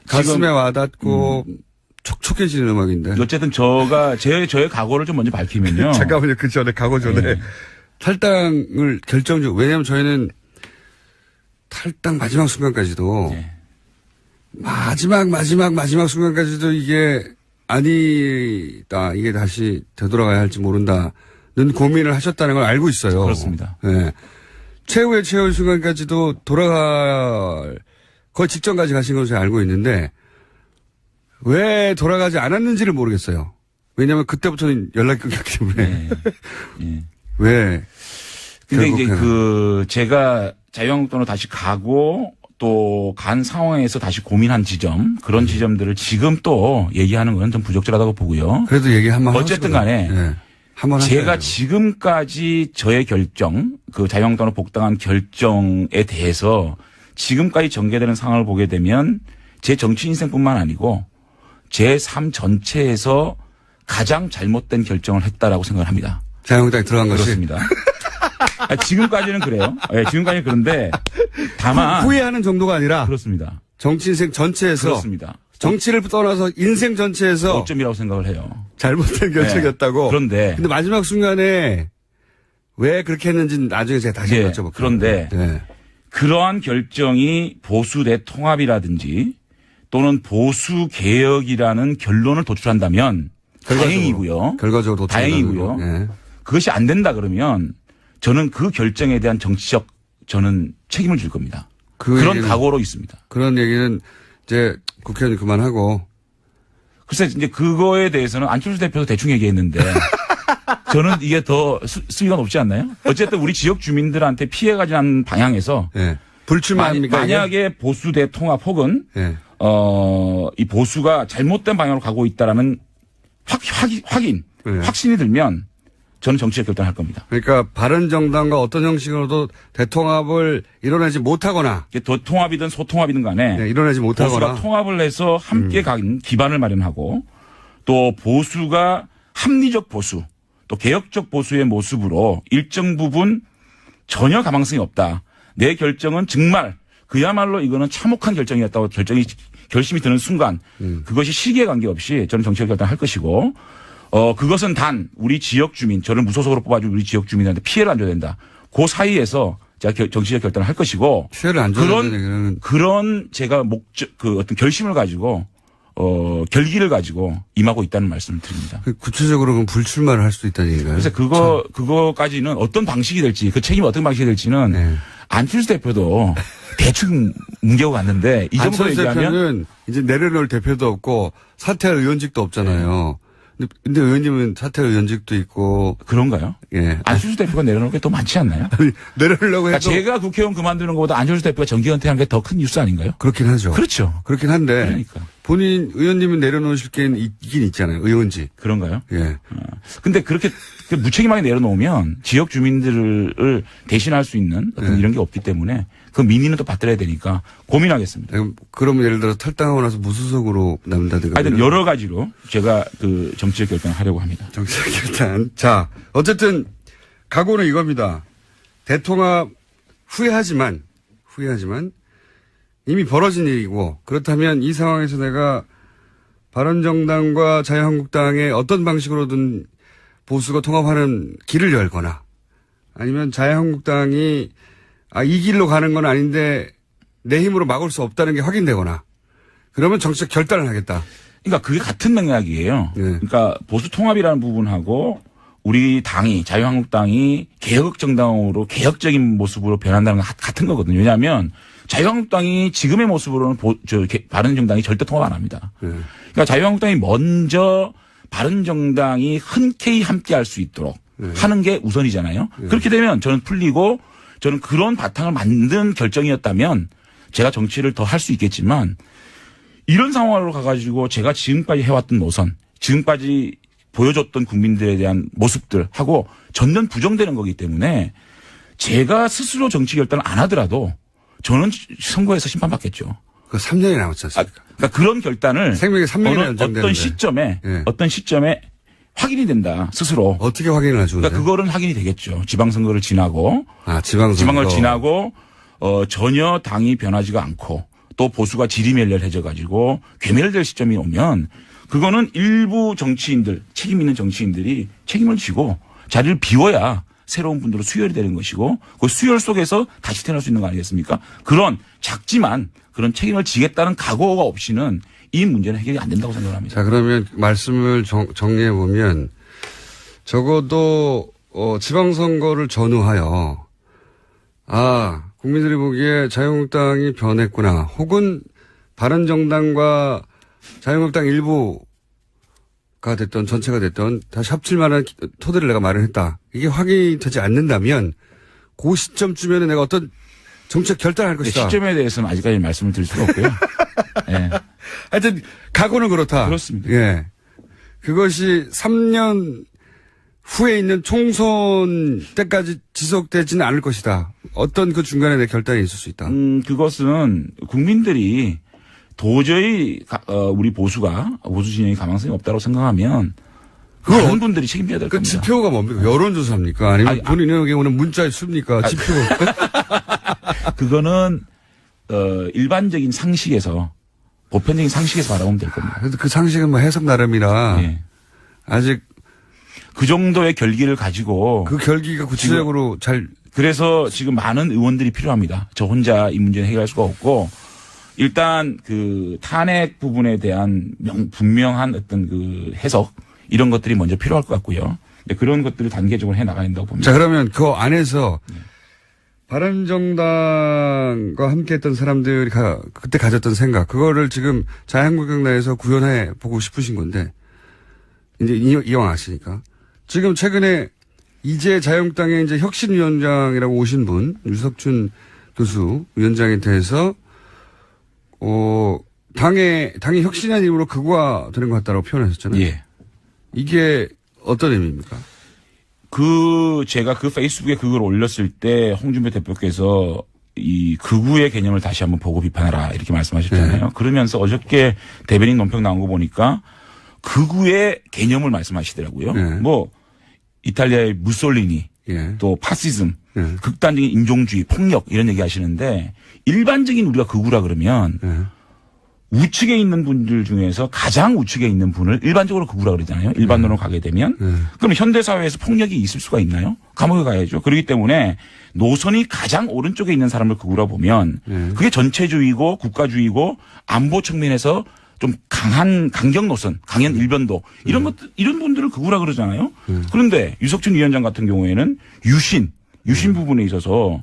가슴에 와닿고 촉촉해지는 음악인데. 어쨌든 저의 각오를 좀 먼저 밝히면요. 잠깐만요. 그 전에 각오 전에 네. 탈당을 결정적으로 왜냐하면 저희는 탈당 마지막 순간까지도 네. 마지막 순간까지도 이게 아니다. 이게 다시 되돌아가야 할지 모른다는 고민을 하셨다는 걸 알고 있어요. 그렇습니다. 네. 최후의 순간까지도 돌아갈 거의 직전까지 가신 것을 알고 있는데 왜 돌아가지 않았는지를 모르겠어요. 왜냐하면 그때부터는 연락이 끊겼기 때문에. 네. 네. 왜? 근데 이제 결국에는. 제가 자유한국당으로 다시 가고 또 간 상황에서 다시 고민한 지점, 그런 지점들을 지금 또 얘기하는 건 좀 부적절하다고 보고요. 그래도 얘기 한번 어쨌든 간에 네. 한번 제가 하세요. 지금까지 저의 결정, 그 자유한국당으로 복당한 결정에 대해서 지금까지 전개되는 상황을 보게 되면 제 정치 인생뿐만 아니고 제 삶 전체에서 가장 잘못된 결정을 했다라고 생각을 합니다. 자유한국당에 들어간 것이. 그렇습니다. 지금까지는 그래요. 네, 지금까지는 그런데 다만 후회하는 정도가 아니라 그렇습니다. 정치 인생 전체에서 그렇습니다. 정치를 떠나서 인생 전체에서 오점이라고 생각을 해요. 잘못된 결정이었다고. 그런데 근데 마지막 순간에 왜 그렇게 했는지 나중에 제가 다시 네, 여쭤볼게요. 그런데 네. 그러한 결정이 보수 대통합이라든지 또는 보수 개혁이라는 결론을 도출한다면 다행이고요. 결과적으로 다행이고요. 네. 그것이 안 된다 그러면 저는 그 결정에 대한 정치적 저는 책임을 질 겁니다. 그런 각오로 있습니다. 그런 얘기는 이제 국회의원 그만하고. 글쎄 이제 그거에 대해서는 안철수 대표도 대충 얘기했는데 저는 이게 더 수위가 높지 않나요? 어쨌든 우리 지역 주민들한테 피해가 진 방향에서 네. 불출마합니까? 만약에 보수 대통합 혹은 네. 이 보수가 잘못된 방향으로 가고 있다라는 확인, 네. 확신이 들면 저는 정치적 결단을 할 겁니다. 그러니까 바른정당과 어떤 형식으로도 대통합을 이뤄내지 못하거나. 이게 통합이든 소통합이든 간에 네, 이뤄내지 못하거나. 보수가 통합을 해서 함께 가는 기반을 마련하고 또 보수가 합리적 보수 또 개혁적 보수의 모습으로 일정 부분 전혀 가망성이 없다. 내 결정은 정말 그야말로 이거는 참혹한 결정이었다고 결심이 드는 순간 그것이 시기에 관계없이 저는 정치적 결단을 할 것이고 그것은 단 우리 지역 주민 저를 무소속으로 뽑아준 우리 지역 주민한테 피해를 안 줘야 된다. 그 사이에서 제가 정치적 결단을 할 것이고 피해를 안 줘야 되는 그런 제가 그 어떤 결심을 가지고 결기를 가지고 임하고 있다는 말씀을 드립니다. 구체적으로 그럼 불출마를 할 수 있다는 얘기인가요? 그래서 그거까지는 어떤 방식이 될지 그 책임이 어떤 방식이 될지는 네. 안철수 대표도 대충 뭉개고 갔는데 이 정도 안철수 얘기하면 대표는 이제 내려놓을 대표도 없고 사퇴할 의원직도 없잖아요. 근데 의원님은 사퇴 의원직도 있고. 그런가요? 예. 안철수 대표가 내려놓을 게 더 많지 않나요? 내려놓으려고 해도. 그러니까 제가 국회의원 그만두는 것보다 안철수 대표가 정기 은퇴한 게 더 큰 뉴스 아닌가요? 그렇긴 하죠. 그렇죠. 그렇긴 한데. 그러니까. 본인 의원님은 내려놓으실 게 있긴 있잖아요. 의원직. 그런가요? 예. 근데 그렇게 무책임하게 내려놓으면 지역 주민들을 대신할 수 있는 어떤 네. 이런 게 없기 때문에 그 민의는 또 받들어야 되니까 고민하겠습니다. 그러면 예를 들어 탈당하고 나서 무소속으로 남다든가. 하여튼 여러 가지로 제가 그 정치적 결정을 하려고 합니다. 정치적 결단. 자, 어쨌든 각오는 이겁니다. 대통합 후회하지만 이미 벌어진 일이고 그렇다면 이 상황에서 내가 바른정당과 자유한국당의 어떤 방식으로든 보수가 통합하는 길을 열거나 아니면 자유한국당이 이 길로 가는 건 아닌데 내 힘으로 막을 수 없다는 게 확인되거나 그러면 정치적 결단을 하겠다. 그러니까 그게 같은 맥락이에요. 네. 그러니까 보수 통합이라는 부분하고 우리 당이 자유한국당이 개혁 정당으로 개혁적인 모습으로 변한다는 건 같은 거거든요. 왜냐하면 자유한국당이 지금의 모습으로는 바른정당이 절대 통합 안 합니다. 네. 그러니까 자유한국당이 먼저 바른정당이 흔쾌히 함께할 수 있도록 하는 게 우선이잖아요. 그렇게 되면 저는 풀리고 저는 그런 바탕을 만든 결정이었다면 제가 정치를 더 할 수 있겠지만 이런 상황으로 가가지고 제가 지금까지 해왔던 노선, 지금까지 보여줬던 국민들에 대한 모습들하고 전면 부정되는 거기 때문에 제가 스스로 정치 결단을 안 하더라도 저는 선거에서 심판받겠죠. 그 3년이 남았지 않습니까? 그러니까 그런 결단을 생명이 3년이나 연장되는데. 어떤 시점에 확인이 된다 스스로. 어떻게 확인을 하죠? 그러니까 그거는 확인이 되겠죠. 지방선거를 지나고 지방을 지나고 전혀 당이 변하지가 않고 또 보수가 지리멸렬해져 가지고 괴멸될 시점이 오면 그거는 일부 정치인들 책임 있는 정치인들이 책임을 지고 자리를 비워야 새로운 분들로 수혈이 되는 것이고 그 수혈 속에서 다시 태어날 수 있는 거 아니겠습니까? 그런 작지만 그런 책임을 지겠다는 각오가 없이는 이 문제는 해결이 안 된다고 생각합니다. 자, 그러면 말씀을 정리해 보면 적어도 지방선거를 전후하여 국민들이 보기에 자유한국당이 변했구나 혹은 바른정당과 자유한국당 일부가 됐던 전체가 됐던 다시 합칠 만한 토대를 내가 마련했다. 이게 확인이 되지 않는다면 그 시점쯤에는 내가 어떤 정책 결단할 것이다. 시점에 대해서는 아직까지 말씀을 드릴 수가 없고요. 네. 하여튼 각오는 그렇다. 그렇습니다. 예. 그것이 3년 후에 있는 총선 때까지 지속되지는 않을 것이다. 어떤 그 중간에 내 결단이 있을 수 있다. 그것은 국민들이 도저히 우리 보수 진영이 가망성이 없다고 생각하면 많은 분들이 책임져야 될 그 겁니다. 지표가 뭡니까? 여론조사입니까? 아니면 본인에게 오는 문자에 씁니까? 지표. 그거는 일반적인 상식에서 보편적인 상식에서 바라보면 될 겁니다. 그래도 그 상식은 뭐 해석 나름이라 예. 아직 그 정도의 결기를 가지고 그 결기가 구체적으로 그래서 지금 많은 의원들이 필요합니다. 저 혼자 이 문제는 해결할 수가 없고 일단 그 탄핵 부분에 대한 분명한 어떤 그 해석 이런 것들이 먼저 필요할 것 같고요. 그런 것들을 단계적으로 해 나가야 된다고 봅니다. 자, 그러면 그 안에서 바른정당과 함께 했던 사람들이 그때 가졌던 생각, 그거를 지금 자유한국당 내에서 구현해 보고 싶으신 건데, 이제 이왕 아시니까. 지금 최근에 이제 자유한국당의 이제 혁신위원장이라고 오신 분, 유석춘 교수 위원장에 대해서, 당이 혁신한 이름으로 극우화되는 것 같다고 표현하셨잖아요. 예. 이게 어떤 의미입니까? 제가 그 페이스북에 그걸 올렸을 때 홍준표 대표께서 이 극우의 개념을 다시 한번 보고 비판하라 이렇게 말씀하셨잖아요. 네. 그러면서 어저께 대변인 논평 나온 거 보니까 극우의 개념을 말씀하시더라고요. 네. 뭐 이탈리아의 무솔리니 예. 또 파시즘, 네. 극단적인 인종주의, 폭력 이런 얘기 하시는데 일반적인 우리가 극우라 그러면 네. 우측에 있는 분들 중에서 가장 우측에 있는 분을 일반적으로 극우라 그러잖아요. 일반론으로 가게 되면. 그럼 현대사회에서 폭력이 있을 수가 있나요? 감옥에 가야죠. 그렇기 때문에 노선이 가장 오른쪽에 있는 사람을 극우라 보면 그게 전체주의고 국가주의고 안보 측면에서 좀 강한 강경 노선, 강한 일변도 이런 것들 이런 분들을 극우라 그러잖아요. 그런데 유석춘 위원장 같은 경우에는 유신 부분에 있어서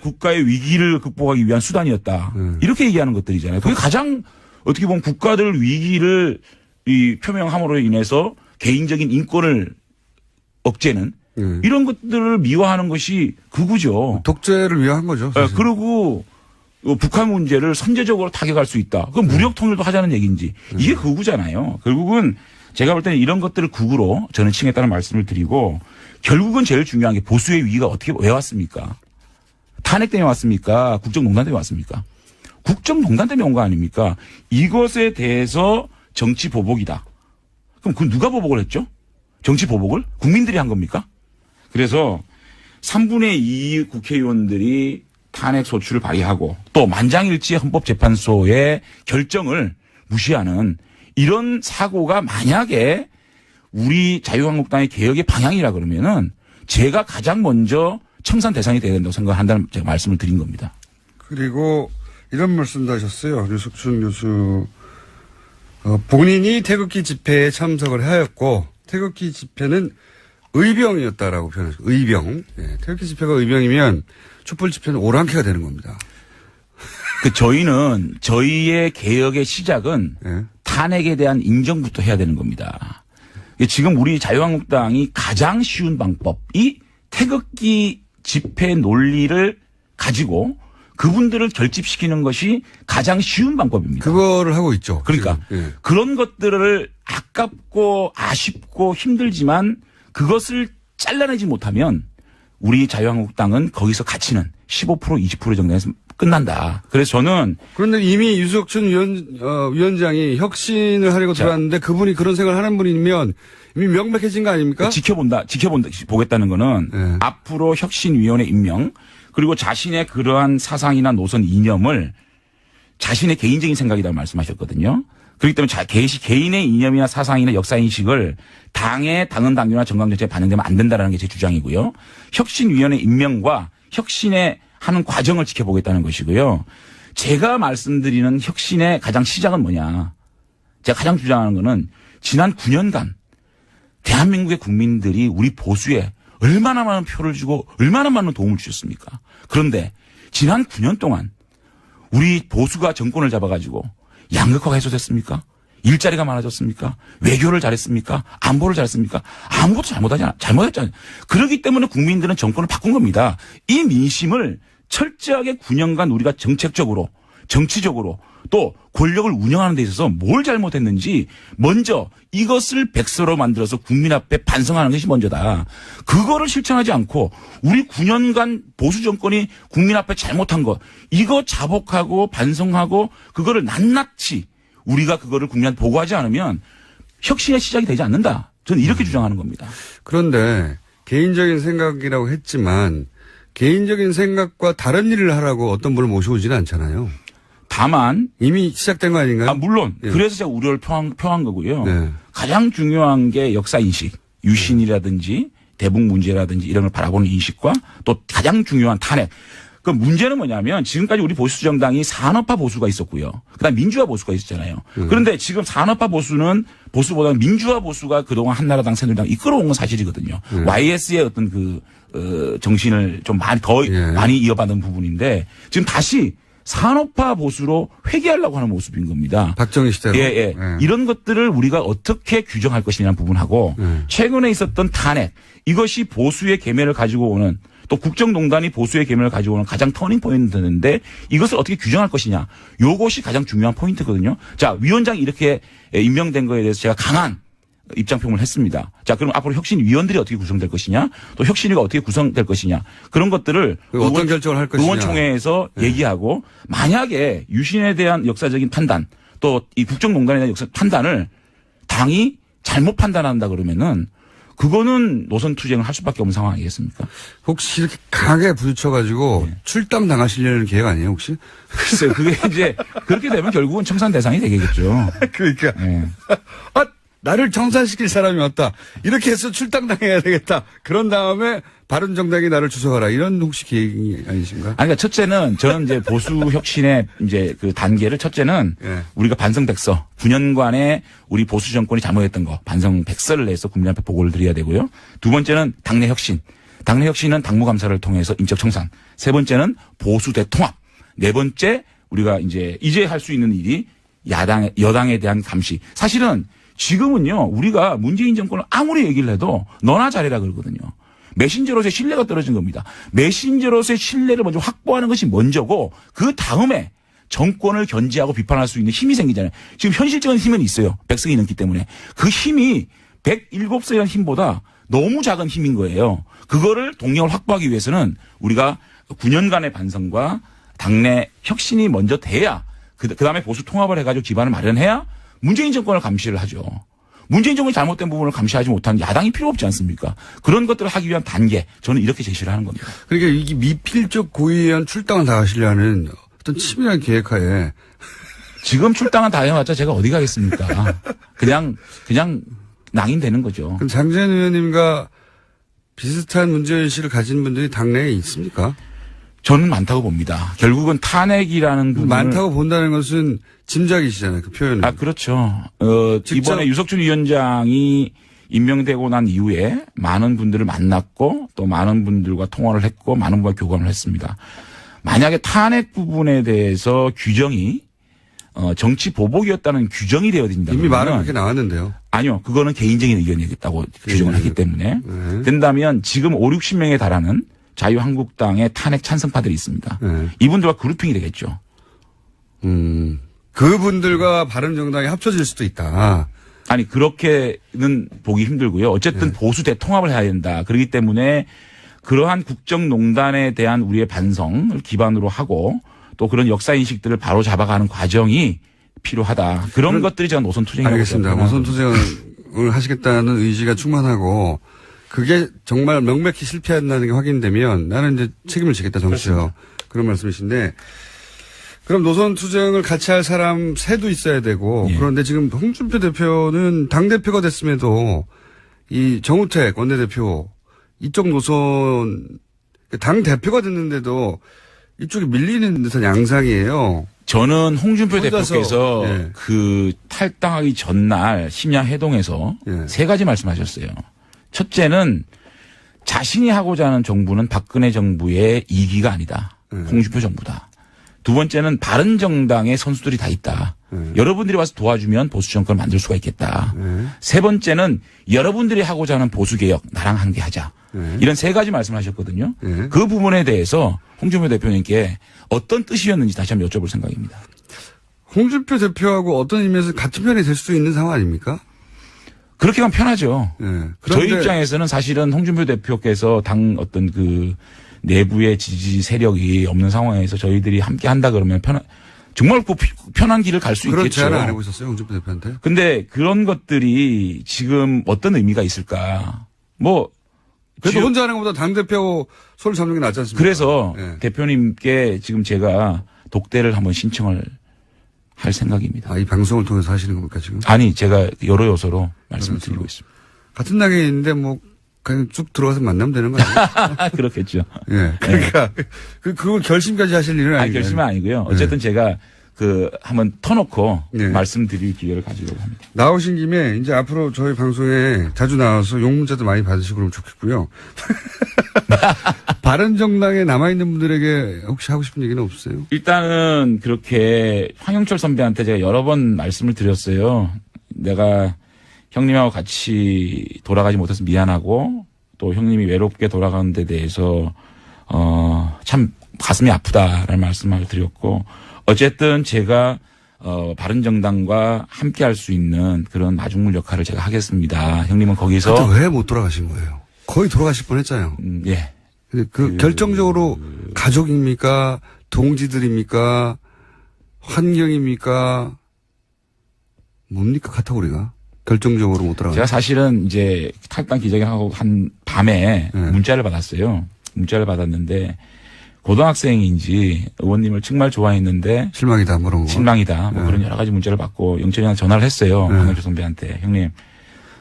국가의 위기를 극복하기 위한 수단이었다. 이렇게 얘기하는 것들이잖아요. 그게 가장 어떻게 보면 국가들 위기를 이 표명함으로 인해서 개인적인 인권을 억제는 이런 것들을 미화하는 것이 극우죠. 독재를 위한 거죠. 사실. 그리고 북한 문제를 선제적으로 타격할 수 있다. 그럼 무력 통일도 하자는 얘기인지 이게 극우잖아요. 결국은 제가 볼 때는 이런 것들을 극우로 저는 칭했다는 말씀을 드리고 결국은 제일 중요한 게 보수의 위기가 어떻게 왜 왔습니까? 탄핵 때문에 왔습니까? 국정농단 때문에 왔습니까? 국정농단 때문에 온 거 아닙니까? 이것에 대해서 정치 보복이다. 그럼 그건 누가 보복을 했죠? 정치 보복을? 국민들이 한 겁니까? 그래서 3분의 2 국회의원들이 탄핵 소추를 발의하고 또 만장일치 헌법재판소의 결정을 무시하는 이런 사고가 만약에 우리 자유한국당의 개혁의 방향이라 그러면은 제가 가장 먼저 청산 대상이 돼야 된다고 생각한다는 제가 말씀을 드린 겁니다. 그리고 이런 말씀도 하셨어요. 류석춘 교수. 본인이 태극기 집회에 참석을 하였고 태극기 집회는 의병이었다라고 표현했어요. 의병. 예, 태극기 집회가 의병이면 촛불 집회는 오랑캐가 되는 겁니다. 저희는 저희의 개혁의 시작은 예. 탄핵에 대한 인정부터 해야 되는 겁니다. 지금 우리 자유한국당이 가장 쉬운 방법이 태극기 집회 논리를 가지고 그분들을 결집시키는 것이 가장 쉬운 방법입니다. 그거를 하고 있죠. 그러니까 지금. 예. 그런 것들을 아깝고 아쉽고 힘들지만 그것을 잘라내지 못하면 우리 자유한국당은 거기서 가치는 15% 20% 정도에서 끝난다. 그래서 저는 그런데 이미 유석춘 위원장이 혁신을 하려고 들어왔는데 그분이 그런 생각을 하는 분이면 이미 명백해진 거 아닙니까? 보겠다는 거는 네. 앞으로 혁신위원회 임명 그리고 자신의 그러한 사상이나 노선 이념을 자신의 개인적인 생각이라고 말씀하셨거든요. 그렇기 때문에 개인의 이념이나 사상이나 역사인식을 당의 당헌당규나 정강정책에 반영되면 안 된다는 게 제 주장이고요. 혁신위원회 임명과 혁신의 하는 과정을 지켜보겠다는 것이고요. 제가 말씀드리는 혁신의 가장 시작은 뭐냐. 제가 가장 주장하는 거는 지난 9년간 대한민국의 국민들이 우리 보수에 얼마나 많은 표를 주고 얼마나 많은 도움을 주셨습니까? 그런데 지난 9년 동안 우리 보수가 정권을 잡아가지고 양극화가 해소됐습니까? 일자리가 많아졌습니까? 외교를 잘했습니까? 안보를 잘했습니까? 아무것도 잘못했잖아요. 그렇기 때문에 국민들은 정권을 바꾼 겁니다. 이 민심을 철저하게 9년간 우리가 정책적으로 정치적으로 또 권력을 운영하는 데 있어서 뭘 잘못했는지 먼저 이것을 백서로 만들어서 국민 앞에 반성하는 것이 먼저다. 그거를 실천하지 않고 우리 9년간 보수 정권이 국민 앞에 잘못한 것 이거 자복하고 반성하고 그거를 낱낱이 우리가 그거를 국민한테 보고하지 않으면 혁신의 시작이 되지 않는다. 저는 이렇게 주장하는 겁니다. 그런데 개인적인 생각이라고 했지만 개인적인 생각과 다른 일을 하라고 어떤 분을 모셔오지는 않잖아요. 다만 이미 시작된 거 아닌가요? 물론 예. 그래서 제가 우려를 표한 거고요. 네. 가장 중요한 게 역사인식, 유신이라든지 대북 문제라든지 이런 걸 바라보는 인식과 또 가장 중요한 탄핵. 그 문제는 뭐냐면 지금까지 우리 보수 정당이 산업화 보수가 있었고요. 그다음 민주화 보수가 있었잖아요. 그런데 지금 산업화 보수는 보수보다는 민주화 보수가 그동안 한나라당, 새누리당 이끌어온 건 사실이거든요. YS의 어떤 정신을 좀 많이 이어받은 부분인데 지금 다시 산업화 보수로 회귀하려고 하는 모습인 겁니다. 박정희 시대로. 예. 이런 것들을 우리가 어떻게 규정할 것이냐는 부분하고 최근에 있었던 탄핵 이것이 보수의 계매를 가지고 오는 또 국정농단이 보수의 계매를 가지고 오는 가장 터닝 포인트인데 이것을 어떻게 규정할 것이냐. 이것이 가장 중요한 포인트거든요. 자, 위원장이 이렇게 임명된 거에 대해서 제가 강한 입장표명을 했습니다. 자, 그럼 앞으로 혁신위원들이 어떻게 구성될 것이냐, 또 혁신위가 어떻게 구성될 것이냐, 그런 것들을 어떤 결정을 할 것이냐. 의원총회에서 얘기하고 만약에 유신에 대한 역사적인 판단, 또 이 국정농단에 대한 역사 판단을 당이 잘못 판단한다 그러면은 그거는 노선 투쟁을 할 수밖에 없는 상황 아니겠습니까? 혹시 이렇게 강하게 부딪혀가지고 출당 당하시려는 계획 아니에요, 혹시? 글쎄요, 그게 이제 그렇게 되면 결국은 청산 대상이 되겠죠. 그러니까. 네. 나를 청산시킬 사람이 왔다. 이렇게 해서 출당당해야 되겠다. 그런 다음에 바른정당이 나를 주석하라. 이런 혹시 계획이 아니신가? 아니, 그러니까 첫째는 저는 이제 보수 혁신의 이제 그 단계를 첫째는 우리가 반성 백서 9년간의 우리 보수 정권이 잘못했던 거 반성 백서를 내서 국민 앞에 보고를 드려야 되고요. 두 번째는 당내 혁신. 당내 혁신은 당무감사를 통해서 인적 청산. 세 번째는 보수 대통합. 네 번째 우리가 이제 할 수 있는 일이 여당에 대한 감시. 사실은 지금은요, 우리가 문재인 정권을 아무리 얘기를 해도 너나 잘해라 그러거든요. 메신저로서의 신뢰가 떨어진 겁니다. 메신저로서의 신뢰를 먼저 확보하는 것이 먼저고 그 다음에 정권을 견제하고 비판할 수 있는 힘이 생기잖아요. 지금 현실적인 힘은 있어요. 100석이 넘기 때문에. 그 힘이 107석이라는 힘보다 너무 작은 힘인 거예요. 그거를 동력을 확보하기 위해서는 우리가 9년간의 반성과 당내 혁신이 먼저 돼야 그다음에 보수 통합을 해가지고 기반을 마련해야 문재인 정권을 감시를 하죠. 문재인 정권이 잘못된 부분을 감시하지 못하는 야당이 필요 없지 않습니까? 그런 것들을 하기 위한 단계 저는 이렇게 제시를 하는 겁니다. 그러니까 이게 미필적 고의한 출당을 다 하시려는 어떤 치밀한 계획하에 지금 출당은 다 해왔자 제가 어디 가겠습니까? 그냥 낭인되는 거죠. 그럼 장재현 의원님과 비슷한 문제의식을 가진 분들이 당내에 있습니까? 저는 많다고 봅니다. 결국은 탄핵이라는 부분을. 많다고 본다는 것은 짐작이시잖아요. 그 표현은. 아, 그렇죠. 직접- 이번에 유석춘 위원장이 임명되고 난 이후에 많은 분들을 만났고 또 많은 분들과 통화를 했고 많은 분과 교감을 했습니다. 만약에 탄핵 부분에 대해서 규정이 정치 보복이었다는 규정이 되어진다면 이미 말은 그렇게 나왔는데요. 아니요. 그거는 개인적인 의견이겠다고 규정을 했기 때문에 된다면 지금 5, 60명에 달하는 자유한국당의 탄핵 찬성파들이 있습니다. 네. 이분들과 그룹핑이 되겠죠. 그분들과 바른정당이 합쳐질 수도 있다. 아니 그렇게는 보기 힘들고요. 어쨌든 보수 대통합을 해야 된다. 그렇기 때문에 그러한 국정농단에 대한 우리의 반성을 기반으로 하고 또 그런 역사인식들을 바로 잡아가는 과정이 필요하다. 그런 것들이 제가 노선투쟁이라고 알겠습니다. 생각합니다. 노선투쟁을 하시겠다는 의지가 충만하고 그게 정말 명백히 실패한다는 게 확인되면 나는 이제 책임을 지겠다 정치요. 그런 말씀이신데 그럼 노선투쟁을 같이 할 사람 새도 있어야 되고 예. 그런데 지금 홍준표 대표는 당대표가 됐음에도 이 정우택 원내대표 이쪽 노선 당대표가 됐는데도 이쪽이 밀리는 듯한 양상이에요. 저는 홍준표 혼자서, 대표께서 예. 그 탈당하기 전날 심야 회동에서 예. 세 가지 말씀하셨어요. 첫째는 자신이 하고자 하는 정부는 박근혜 정부의 2기가 아니다. 홍준표 정부다. 두 번째는 바른정당의 선수들이 다 있다. 여러분들이 와서 도와주면 보수 정권을 만들 수가 있겠다. 세 번째는 여러분들이 하고자 하는 보수개혁 나랑 함께하자. 이런 세 가지 말씀을 하셨거든요. 그 부분에 대해서 홍준표 대표님께 어떤 뜻이었는지 다시 한번 여쭤볼 생각입니다. 홍준표 대표하고 어떤 의미에서 같은 편이 될 수 있는 상황 아닙니까? 그렇게 가면 편하죠. 예. 저희 입장에서는 사실은 홍준표 대표께서 당 어떤 그 내부의 지지 세력이 없는 상황에서 저희들이 함께 한다 그러면 정말 편한 길을 갈 수 그런 있겠죠. 제안을 안 해보셨어요, 홍준표 대표한테? 근데 그런 것들이 지금 어떤 의미가 있을까? 그래도 혼자 하는 것보다 당대표 손을 잡는 게 낫지 않습니까? 그래서 예. 대표님께 지금 제가 독대를 한번 신청을 할 생각입니다. 아, 이 방송을 통해서 하시는 겁니까, 지금? 아니, 제가 여러 요소로 말씀을 드리고 있습니다. 같은 당에 있는데 그냥 쭉 들어가서 만나면 되는 거 아니에요? 그렇겠죠. 예. 그러니까, 그걸 결심까지 하실 일은 아니, 아니에요. 결심은 아니고요. 어쨌든 제가 한번 터놓고 네. 말씀드릴 기회를 가지려고 합니다. 나오신 김에 이제 앞으로 저희 방송에 자주 나와서 욕 문자도 많이 받으시고 그러면 좋겠고요. 바른정당에 남아있는 분들에게 혹시 하고 싶은 얘기는 없으세요? 일단은 그렇게 황영철 선배한테 제가 여러 번 말씀을 드렸어요. 내가 형님하고 같이 돌아가지 못해서 미안하고 또 형님이 외롭게 돌아가는 데 대해서 참 가슴이 아프다라는 말씀을 드렸고 어쨌든 제가 바른정당과 함께 할 수 있는 그런 마중물 역할을 제가 하겠습니다. 형님은 거기서 왜 못 돌아가신 거예요? 거의 돌아가실 뻔 했잖아요. 예. 결정적으로 가족입니까? 동지들입니까? 환경입니까? 뭡니까? 카테고리가? 결정적으로 못 돌아가. 제가 사실은 이제 탈당 기자회견하고 한 밤에 문자를 받았어요. 문자를 받았는데 고등학생인지 의원님을 정말 좋아했는데 실망이다, 뭐 그런 거. 실망이다. 뭐 그런 여러 가지 문자를 받고 영철이한테 전화를 했어요. 황영철 선배한테. 형님,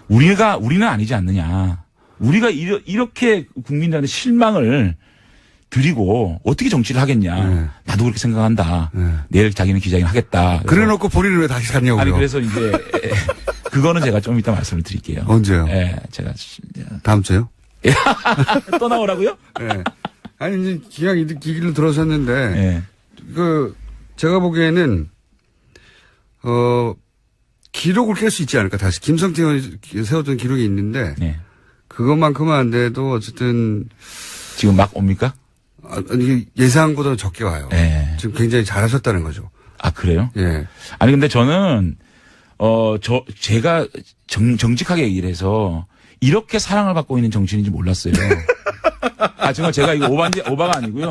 우리는 아니지 않느냐. 우리가 이렇게 국민들한테 실망을 드리고 어떻게 정치를 하겠냐. 나도 그렇게 생각한다. 내일 자기는 기자회견 하겠다. 그래 놓고 본인은 왜 다시 갔냐고요. 아니, 그래서 이제 그거는 제가 좀 이따 말씀을 드릴게요. 언제요? 예, 제가. 다음 주요? 또 나오라고요? 예. 아니, 이제 기왕 이 길로 들어섰는데, 예. 제가 보기에는, 기록을 깰 수 있지 않을까. 다시 김성태 의원이 세웠던 기록이 있는데 네. 그것만큼은 안 돼도 어쨌든 지금 막 옵니까? 이게 예상보다는 적게 와요. 네. 지금 굉장히 잘하셨다는 거죠. 아, 그래요? 예. 아니, 근데 저는, 제가 정직하게 얘기를 해서 이렇게 사랑을 받고 있는 정치인인지 몰랐어요. 아, 정말 제가 이거 오바가 아니고요.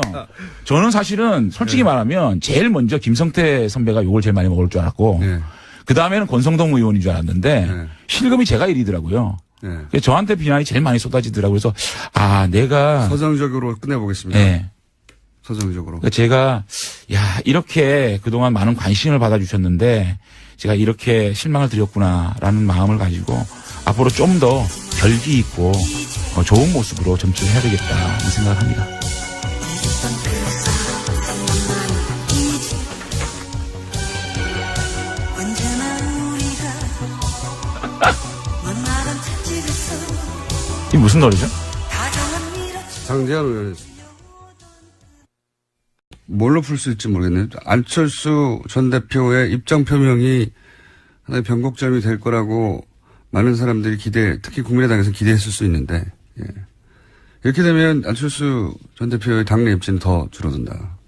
저는 사실은 솔직히 말하면 제일 먼저 김성태 선배가 욕을 제일 많이 먹을 줄 알았고, 네. 그 다음에는 권성동 의원인 줄 알았는데, 네. 실검이 제가 1위더라고요. 네. 그래서 저한테 비난이 제일 많이 쏟아지더라고요. 그래서, 내가. 서정적으로 끝내보겠습니다. 네. 서정적으로. 그러니까 제가, 이렇게 그동안 많은 관심을 받아주셨는데, 제가 이렇게 실망을 드렸구나라는 마음을 가지고, 앞으로 좀 더 결기 있고, 좋은 모습으로 점치를 해야 되겠다, 이 생각을 합니다. 이 무슨 노래죠? 장재현 의원. 뭘로 풀 수 있을지 모르겠네요. 안철수 전 대표의 입장 표명이 하나의 변곡점이 될 거라고 많은 사람들이 특히 국민의당에서 기대했을 수 있는데, 예. 이렇게 되면 안철수 전 대표의 당내 입지는 더 줄어든다.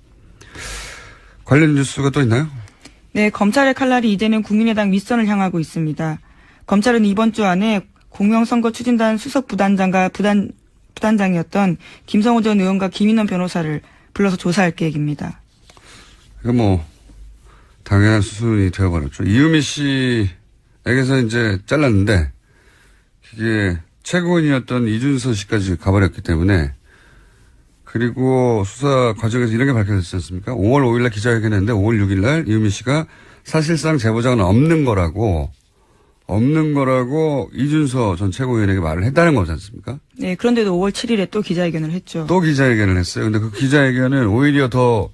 관련 뉴스가 또 있나요? 네, 검찰의 칼날이 이제는 국민의당 윗선을 향하고 있습니다. 검찰은 이번 주 안에 공명선거 추진단 수석 부단장과 부단장이었던 김성호 전 의원과 김인원 변호사를 불러서 조사할 계획입니다. 이거 당연한 수순이 되어버렸죠. 이유미 씨에게서 이제 잘랐는데, 이게 최고인이었던 이준서 씨까지 가버렸기 때문에, 그리고 수사 과정에서 이런 게 밝혀졌지 않습니까? 5월 5일날 기자회견했는데 5월 6일날 이유미 씨가 사실상 제보자는 없는 거라고 이준서 전 최고위원에게 말을 했다는 거지 않습니까? 네, 그런데도 5월 7일에 또 기자회견을 했죠. 또 기자회견을 했어요. 근데 그 기자회견은 오히려 더,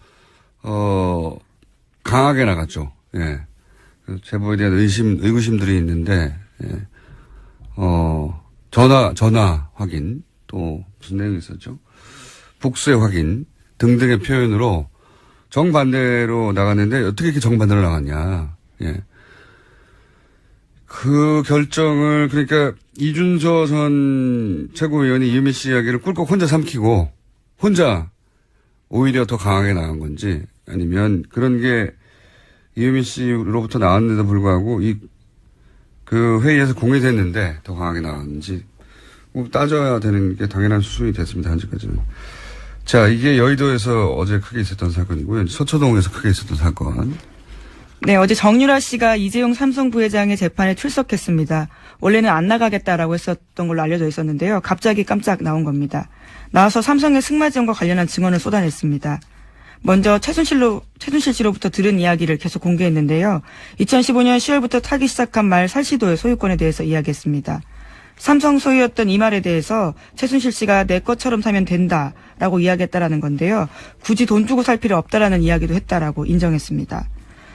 강하게 나갔죠. 예. 그 제보에 대한 의구심들이 있는데, 예. 전화 확인, 또 무슨 내용이 있었죠? 복수의 확인 등등의 표현으로 정반대로 나갔는데 어떻게 이렇게 정반대로 나갔냐. 예. 그 결정을 그러니까 이준서 전 최고위원이 이유미 씨 이야기를 꿀꺽 혼자 삼키고 혼자 오히려 더 강하게 나간 건지 아니면 그런 게 이유미 씨로부터 나왔는데도 불구하고 그 회의에서 공개됐는데 더 강하게 나갔는지 따져야 되는 게 당연한 수순이 됐습니다. 현재까지는. 자, 이게 여의도에서 어제 크게 있었던 사건이고요. 서초동에서 크게 있었던 사건. 네, 어제 정유라 씨가 이재용 삼성 부회장의 재판에 출석했습니다. 원래는 안 나가겠다라고 했었던 걸로 알려져 있었는데요. 갑자기 깜짝 나온 겁니다. 나와서 삼성의 승마 지원과 관련한 증언을 쏟아냈습니다. 먼저 최순실 씨로부터 들은 이야기를 계속 공개했는데요. 2015년 10월부터 타기 시작한 말 살시도의 소유권에 대해서 이야기했습니다. 삼성 소유였던 이 말에 대해서 최순실 씨가 내 것처럼 사면 된다라고 이야기했다라는 건데요. 굳이 돈 주고 살 필요 없다라는 이야기도 했다라고 인정했습니다.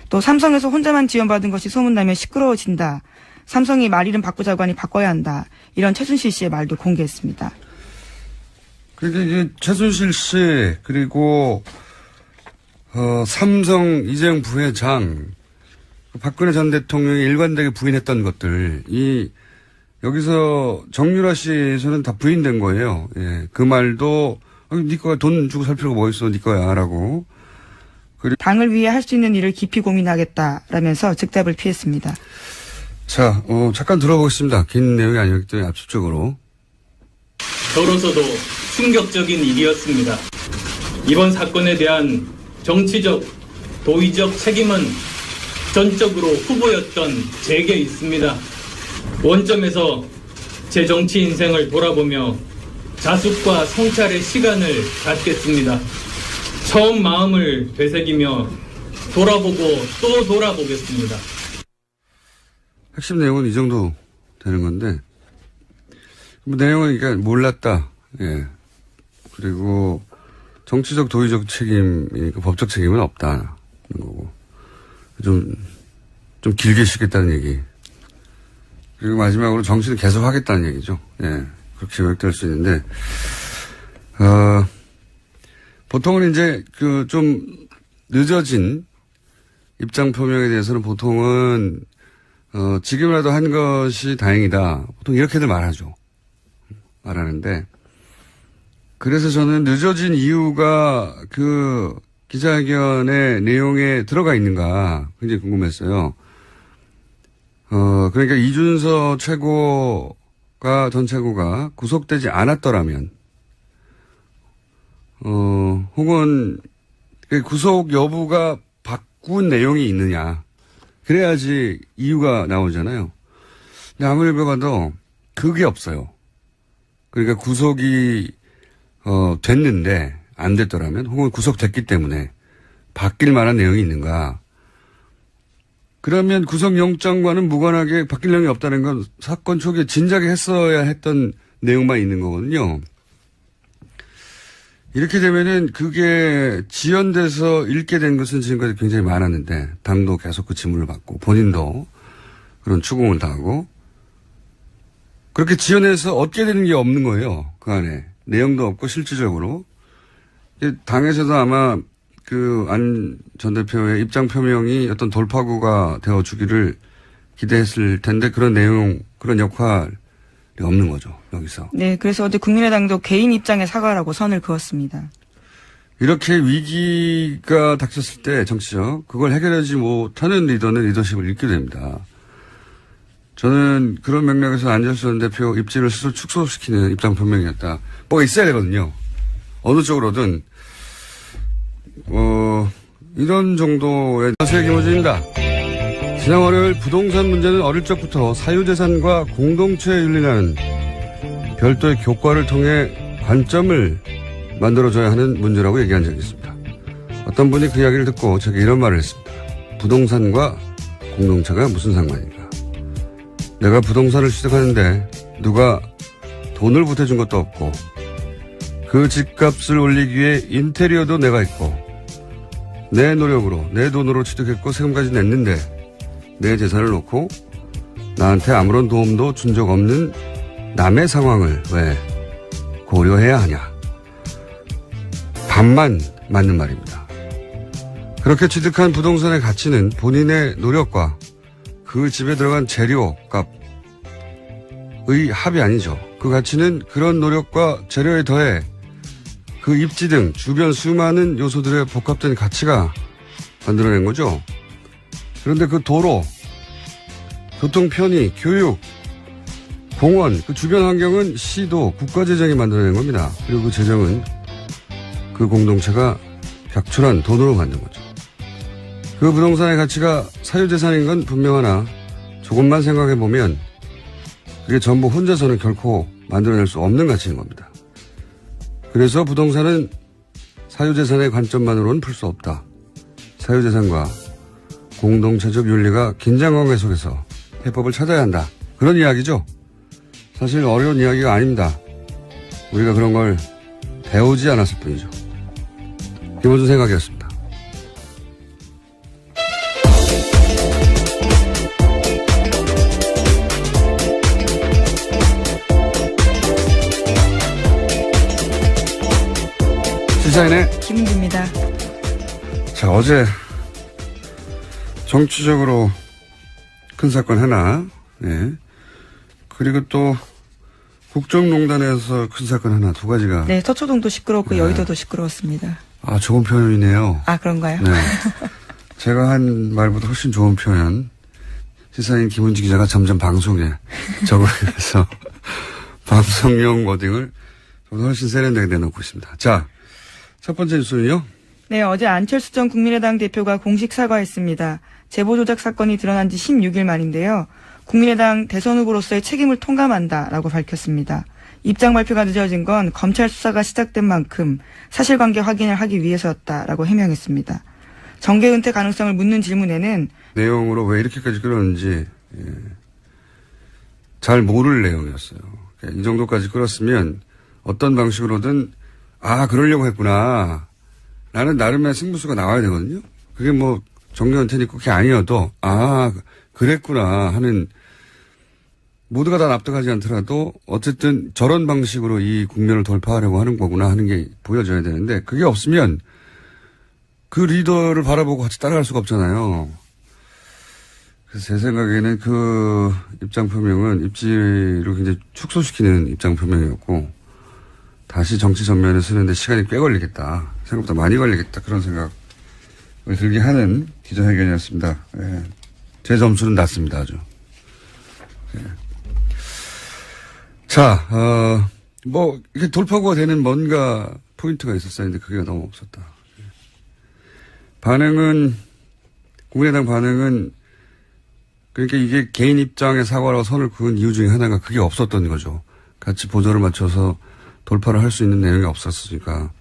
또 삼성에서 혼자만 지원받은 것이 소문나면 시끄러워진다. 삼성이 말 이름 바꾸자고 하니 바꿔야 한다. 이런 최순실 씨의 말도 공개했습니다. 그러니까 이제 최순실 씨 그리고 삼성 이재용 부회장 박근혜 전 대통령이 일관되게 부인했던 것들 여기서 정유라 씨에서는 다 부인된 거예요. 예. 그 말도 네 거야 돈 주고 살 필요가 뭐 있어 네 거야라고. 당을 위해 할 수 있는 일을 깊이 고민하겠다라면서 즉답을 피했습니다. 자, 잠깐 들어보겠습니다. 긴 내용이 아니었기 때문에 압축적으로. 저로서도 충격적인 일이었습니다. 이번 사건에 대한 정치적, 도의적 책임은 전적으로 후보였던 제게 있습니다. 원점에서 제 정치 인생을 돌아보며 자숙과 성찰의 시간을 갖겠습니다. 처음 마음을 되새기며 돌아보고 또 돌아보겠습니다. 핵심 내용은 이 정도 되는 건데, 내용은 그러니까 몰랐다. 예. 그리고 정치적 도의적 책임, 법적 책임은 없다는 거고, 좀 길게 쉬겠다는 얘기. 그리고 마지막으로 정치는 계속 하겠다는 얘기죠. 예. 그렇게 요약될 수 있는데, 보통은 이제 좀 늦어진 입장 표명에 대해서는 보통은 지금이라도 한 것이 다행이다. 보통 이렇게들 말하는데, 그래서 저는 늦어진 이유가 그 기자회견의 내용에 들어가 있는가 굉장히 궁금했어요. 그러니까 이준서 전 최고가 구속되지 않았더라면, 혹은 그 구속 여부가 바꾼 내용이 있느냐. 그래야지 이유가 나오잖아요. 근데 아무리 봐도 그게 없어요. 그러니까 구속이, 됐는데 안 됐더라면, 혹은 구속됐기 때문에 바뀔 만한 내용이 있는가. 그러면 구속영장과는 무관하게 바뀔 내용이 없다는 건 사건 초기에 진작에 했어야 했던 내용만 있는 거거든요. 이렇게 되면은 그게 지연돼서 읽게 된 것은 지금까지 굉장히 많았는데, 당도 계속 그 지문을 받고, 본인도 그런 추궁을 당하고, 그렇게 지연해서 얻게 되는 게 없는 거예요. 그 안에. 내용도 없고, 실질적으로. 당에서도 아마 안 전 대표의 입장 표명이 어떤 돌파구가 되어 주기를 기대했을 텐데, 그런 내용, 그런 역할이 없는 거죠, 여기서. 네, 그래서 어제 국민의당도 개인 입장의 사과라고 선을 그었습니다. 이렇게 위기가 닥쳤을 때 정치적, 그걸 해결하지 못하는 리더는 리더십을 잃게 됩니다. 저는 그런 맥락에서 안철수 전 대표 입지를 스스로 축소시키는 입장 표명이었다. 뭐가 있어야 되거든요. 어느 쪽으로든. 이런 정도의 안녕하세요, 김호준입니다. 지난 월요일 부동산 문제는 어릴 적부터 사유재산과 공동체 윤리라는 별도의 교과를 통해 관점을 만들어줘야 하는 문제라고 얘기한 적이 있습니다. 어떤 분이 그 이야기를 듣고 제게 이런 말을 했습니다. 부동산과 공동체가 무슨 상관인가. 내가 부동산을 취득하는데 누가 돈을 보태준 것도 없고 그 집값을 올리기 위해 인테리어도 내가 있고 내 노력으로 내 돈으로 취득했고 세금까지 냈는데 내 재산을 놓고 나한테 아무런 도움도 준 적 없는 남의 상황을 왜 고려해야 하냐. 반만 맞는 말입니다. 그렇게 취득한 부동산의 가치는 본인의 노력과 그 집에 들어간 재료값의 합이 아니죠. 그 가치는 그런 노력과 재료에 더해 그 입지 등 주변 수많은 요소들의 복합된 가치가 만들어낸 거죠. 그런데 그 도로, 교통 편의, 교육, 공원, 그 주변 환경은 시도, 국가재정이 만들어낸 겁니다. 그리고 그 재정은 그 공동체가 벽출한 돈으로 만든 거죠. 그 부동산의 가치가 사유재산인 건 분명하나 조금만 생각해보면 그게 전부 혼자서는 결코 만들어낼 수 없는 가치인 겁니다. 그래서 부동산은 사유재산의 관점만으로는 풀 수 없다. 사유재산과 공동체적 윤리가 긴장관계 속에서 해법을 찾아야 한다. 그런 이야기죠. 사실 어려운 이야기가 아닙니다. 우리가 그런 걸 배우지 않았을 뿐이죠. 김호준 생각이었습니다. 시사인의 김은지입니다. 자, 어제 정치적으로 큰 사건 하나, 네. 그리고 또 국정농단에서 큰 사건 하나, 두 가지가. 네, 서초동도 시끄러웠고 네. 여의도도 시끄러웠습니다. 아, 좋은 표현이네요. 아, 그런가요? 네. 제가 한 말보다 훨씬 좋은 표현. 시사인 김은지 기자가 점점 방송에 적응해서 방송용 워딩을 좀 훨씬 세련되게 내놓고 있습니다. 자, 첫 번째 뉴스는요. 네, 어제 안철수 전 국민의당 대표가 공식 사과했습니다. 제보 조작 사건이 드러난 지 16일 만인데요. 국민의당 대선 후보로서의 책임을 통감한다라고 밝혔습니다. 입장 발표가 늦어진 건 검찰 수사가 시작된 만큼 사실관계 확인을 하기 위해서였다라고 해명했습니다. 정계 은퇴 가능성을 묻는 질문에는 내용으로 왜 이렇게까지 끌었는지 잘 모를 내용이었어요. 이 정도까지 끌었으면 어떤 방식으로든 아 그러려고 했구나 라는 나름의 승부수가 나와야 되거든요. 그게 뭐 정계 은퇴니 그게 아니어도 아 그랬구나 하는 모두가 다 납득하지 않더라도 어쨌든 저런 방식으로 이 국면을 돌파하려고 하는 거구나 하는 게 보여져야 되는데 그게 없으면 그 리더를 바라보고 같이 따라갈 수가 없잖아요. 그래서 제 생각에는 그 입장 표명은 입지를 굉장히 축소시키는 입장 표명이었고, 다시 정치 전면에 서는데 시간이 꽤 걸리겠다. 생각보다 많이 걸리겠다. 그런 생각을 들게 하는 기자회견이었습니다. 예. 제 점수는 낮습니다, 아주. 예. 자, 이게 돌파구가 되는 뭔가 포인트가 있었었는데 그게 너무 없었다. 반응은, 국민의당 반응은, 그러니까 이게 개인 입장의 사과라고 선을 그은 이유 중에 하나가 그게 없었던 거죠. 같이 보조를 맞춰서 돌파를 할 수 있는 내용이 없었으니까.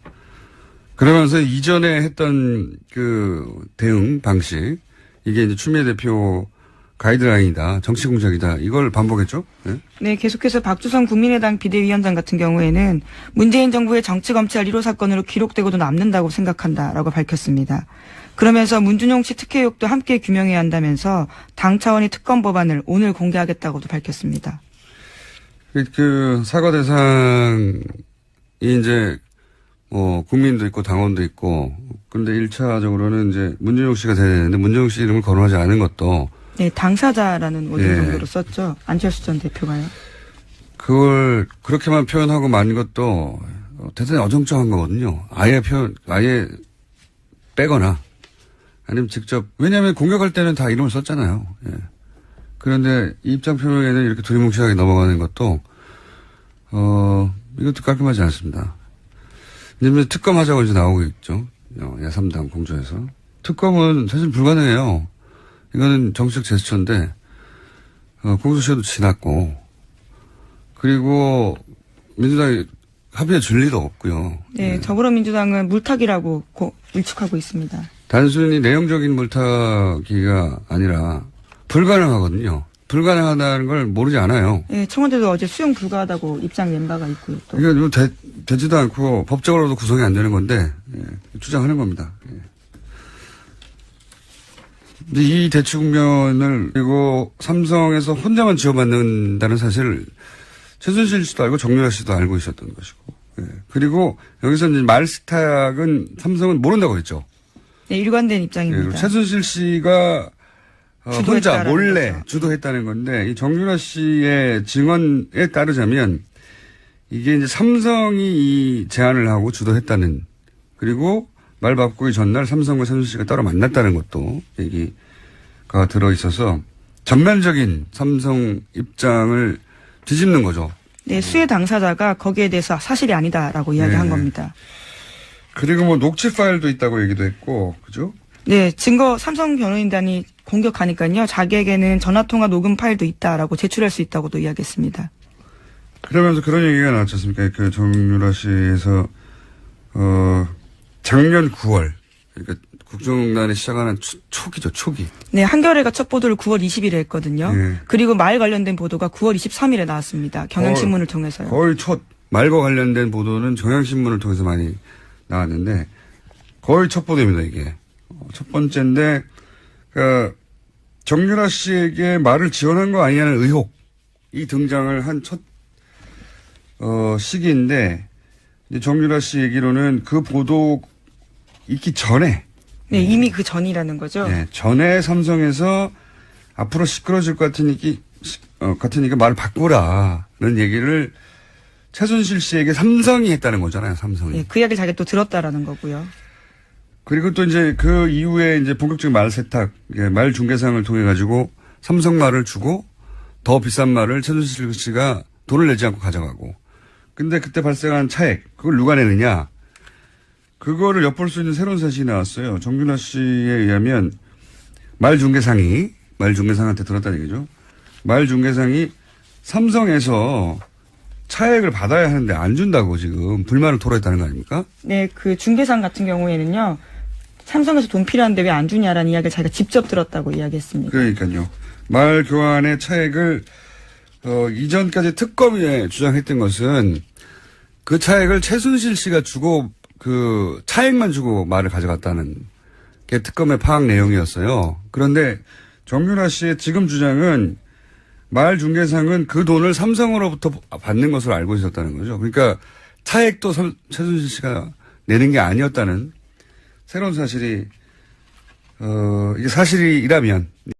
그러면서 이전에 했던 그 대응 방식, 이게 이제 추미애 대표 가이드라인이다, 정치 공작이다, 이걸 반복했죠? 네? 네, 계속해서 박주선 국민의당 비대위원장 같은 경우에는 문재인 정부의 정치검찰 1호 사건으로 기록되고도 남는다고 생각한다라고 밝혔습니다. 그러면서 문준용 씨 특혜 의혹도 함께 규명해야 한다면서 당 차원의 특검 법안을 오늘 공개하겠다고도 밝혔습니다. 그 사과 대상이 이제 국민도 있고 당원도 있고, 근데 1차적으로는 이제 문준용 씨가 돼야 되는데 문준용 씨 이름을 거론하지 않은 것도, 네, 당사자라는 워딩 예. 정도로 썼죠. 안철수 전 대표가요. 그걸 그렇게만 표현하고 만 것도 대단히 어정쩡한 거거든요. 아예 빼거나 아니면 직접, 왜냐하면 공격할 때는 다 이름을 썼잖아요. 예. 그런데 이 입장 표명에는 이렇게 두리뭉실하게 넘어가는 것도 이것도 깔끔하지 않습니다. 이제 특검 하자고 이제 나오고 있죠. 야3당 공조에서. 특검은 사실 불가능해요. 이거는 정치적 제스처인데 공소시효도 지났고, 그리고 민주당이 합의에 줄 리도 없고요. 네, 더불어민주당은 물타기라고 일축하고 있습니다. 단순히 내용적인 물타기가 아니라 불가능하거든요. 불가능하다는 걸 모르지 않아요. 네, 청와대도 어제 수용 불가하다고 입장 낸 바가 있고요. 또. 이거 되지도 않고 법적으로도 구성이 안 되는 건데, 주장하는 겁니다. 근데 이 대치 국면을, 그리고 삼성에서 혼자만 지원받는다는 사실을 최순실 씨도 알고 정유라 씨도 알고 있었던 것이고, 그리고 여기서 이제 말스탁은 삼성은 모른다고 했죠. 네, 일관된 입장입니다. 최순실 씨가 혼자 몰래 거죠. 주도했다는 건데, 이 정유라 씨의 증언에 따르자면 이게 이제 삼성이 이 제안을 하고 주도했다는, 그리고 말 바꾸기 전날 삼성과 최순실 씨가 따로 만났다는 것도 얘기가 들어있어서 전면적인 삼성 입장을 뒤집는 거죠. 네, 수혜 당사자가 거기에 대해서 사실이 아니다라고 이야기한 겁니다. 그리고 녹취 파일도 있다고 얘기도 했고, 그죠? 네, 증거 삼성 변호인단이 공격하니까요. 자기에게는 전화통화 녹음 파일도 있다라고 제출할 수 있다고도 이야기했습니다. 그러면서 그런 얘기가 나왔지 않습니까? 그 정유라 씨에서 작년 9월, 그러니까 국정농단이 시작하는 초기죠, 초기. 네, 한겨레가 첫 보도를 9월 20일에 했거든요. 네. 그리고 말 관련된 보도가 9월 23일에 나왔습니다. 경향신문을 통해서요. 거의 말과 관련된 보도는 경향신문을 통해서 많이 나왔는데, 거의 첫 보도입니다, 이게. 첫 번째인데, 정유라 씨에게 말을 지원한 거 아니냐는 의혹이 등장을 한 첫 시기인데, 정유라 씨 얘기로는 그 보도 있기 전에, 네, 이미 그 전이라는 거죠. 네, 전에 삼성에서 앞으로 시끄러질 것 같으니까 말을 바꾸라는 얘기를 최순실 씨에게 삼성이 했다는 거잖아요, 삼성이. 네, 그 이야기를 자기가 또 들었다라는 거고요. 그리고 또 이제 그 이후에 이제 본격적인 말 세탁, 말 중개상을 통해 가지고 삼성 말을 주고 더 비싼 말을 최순실 씨가 돈을 내지 않고 가져가고. 근데 그때 발생한 차액, 그걸 누가 내느냐? 그거를 엿볼 수 있는 새로운 사실이 나왔어요. 정유라 씨에 의하면 말 중개상한테 들었다는 얘기죠. 말 중개상이 삼성에서 차액을 받아야 하는데 안 준다고 지금 불만을 토로했다는 거 아닙니까? 네, 그 중개상 같은 경우에는요. 삼성에서 돈 필요한데 왜 안 주냐라는 이야기를 자기가 직접 들었다고 이야기했습니다. 그러니까요. 말 교환의 차액을 이전까지 특검에 주장했던 것은 그 차액을 최순실 씨가 주고 그 차액만 주고 말을 가져갔다는 게 특검의 파악 내용이었어요. 그런데 정유라 씨의 지금 주장은 말 중개상은 그 돈을 삼성으로부터 받는 것으로 알고 있었다는 거죠. 그러니까 차액도 최순실 씨가 내는 게 아니었다는 새로운 사실이 이게 사실이라면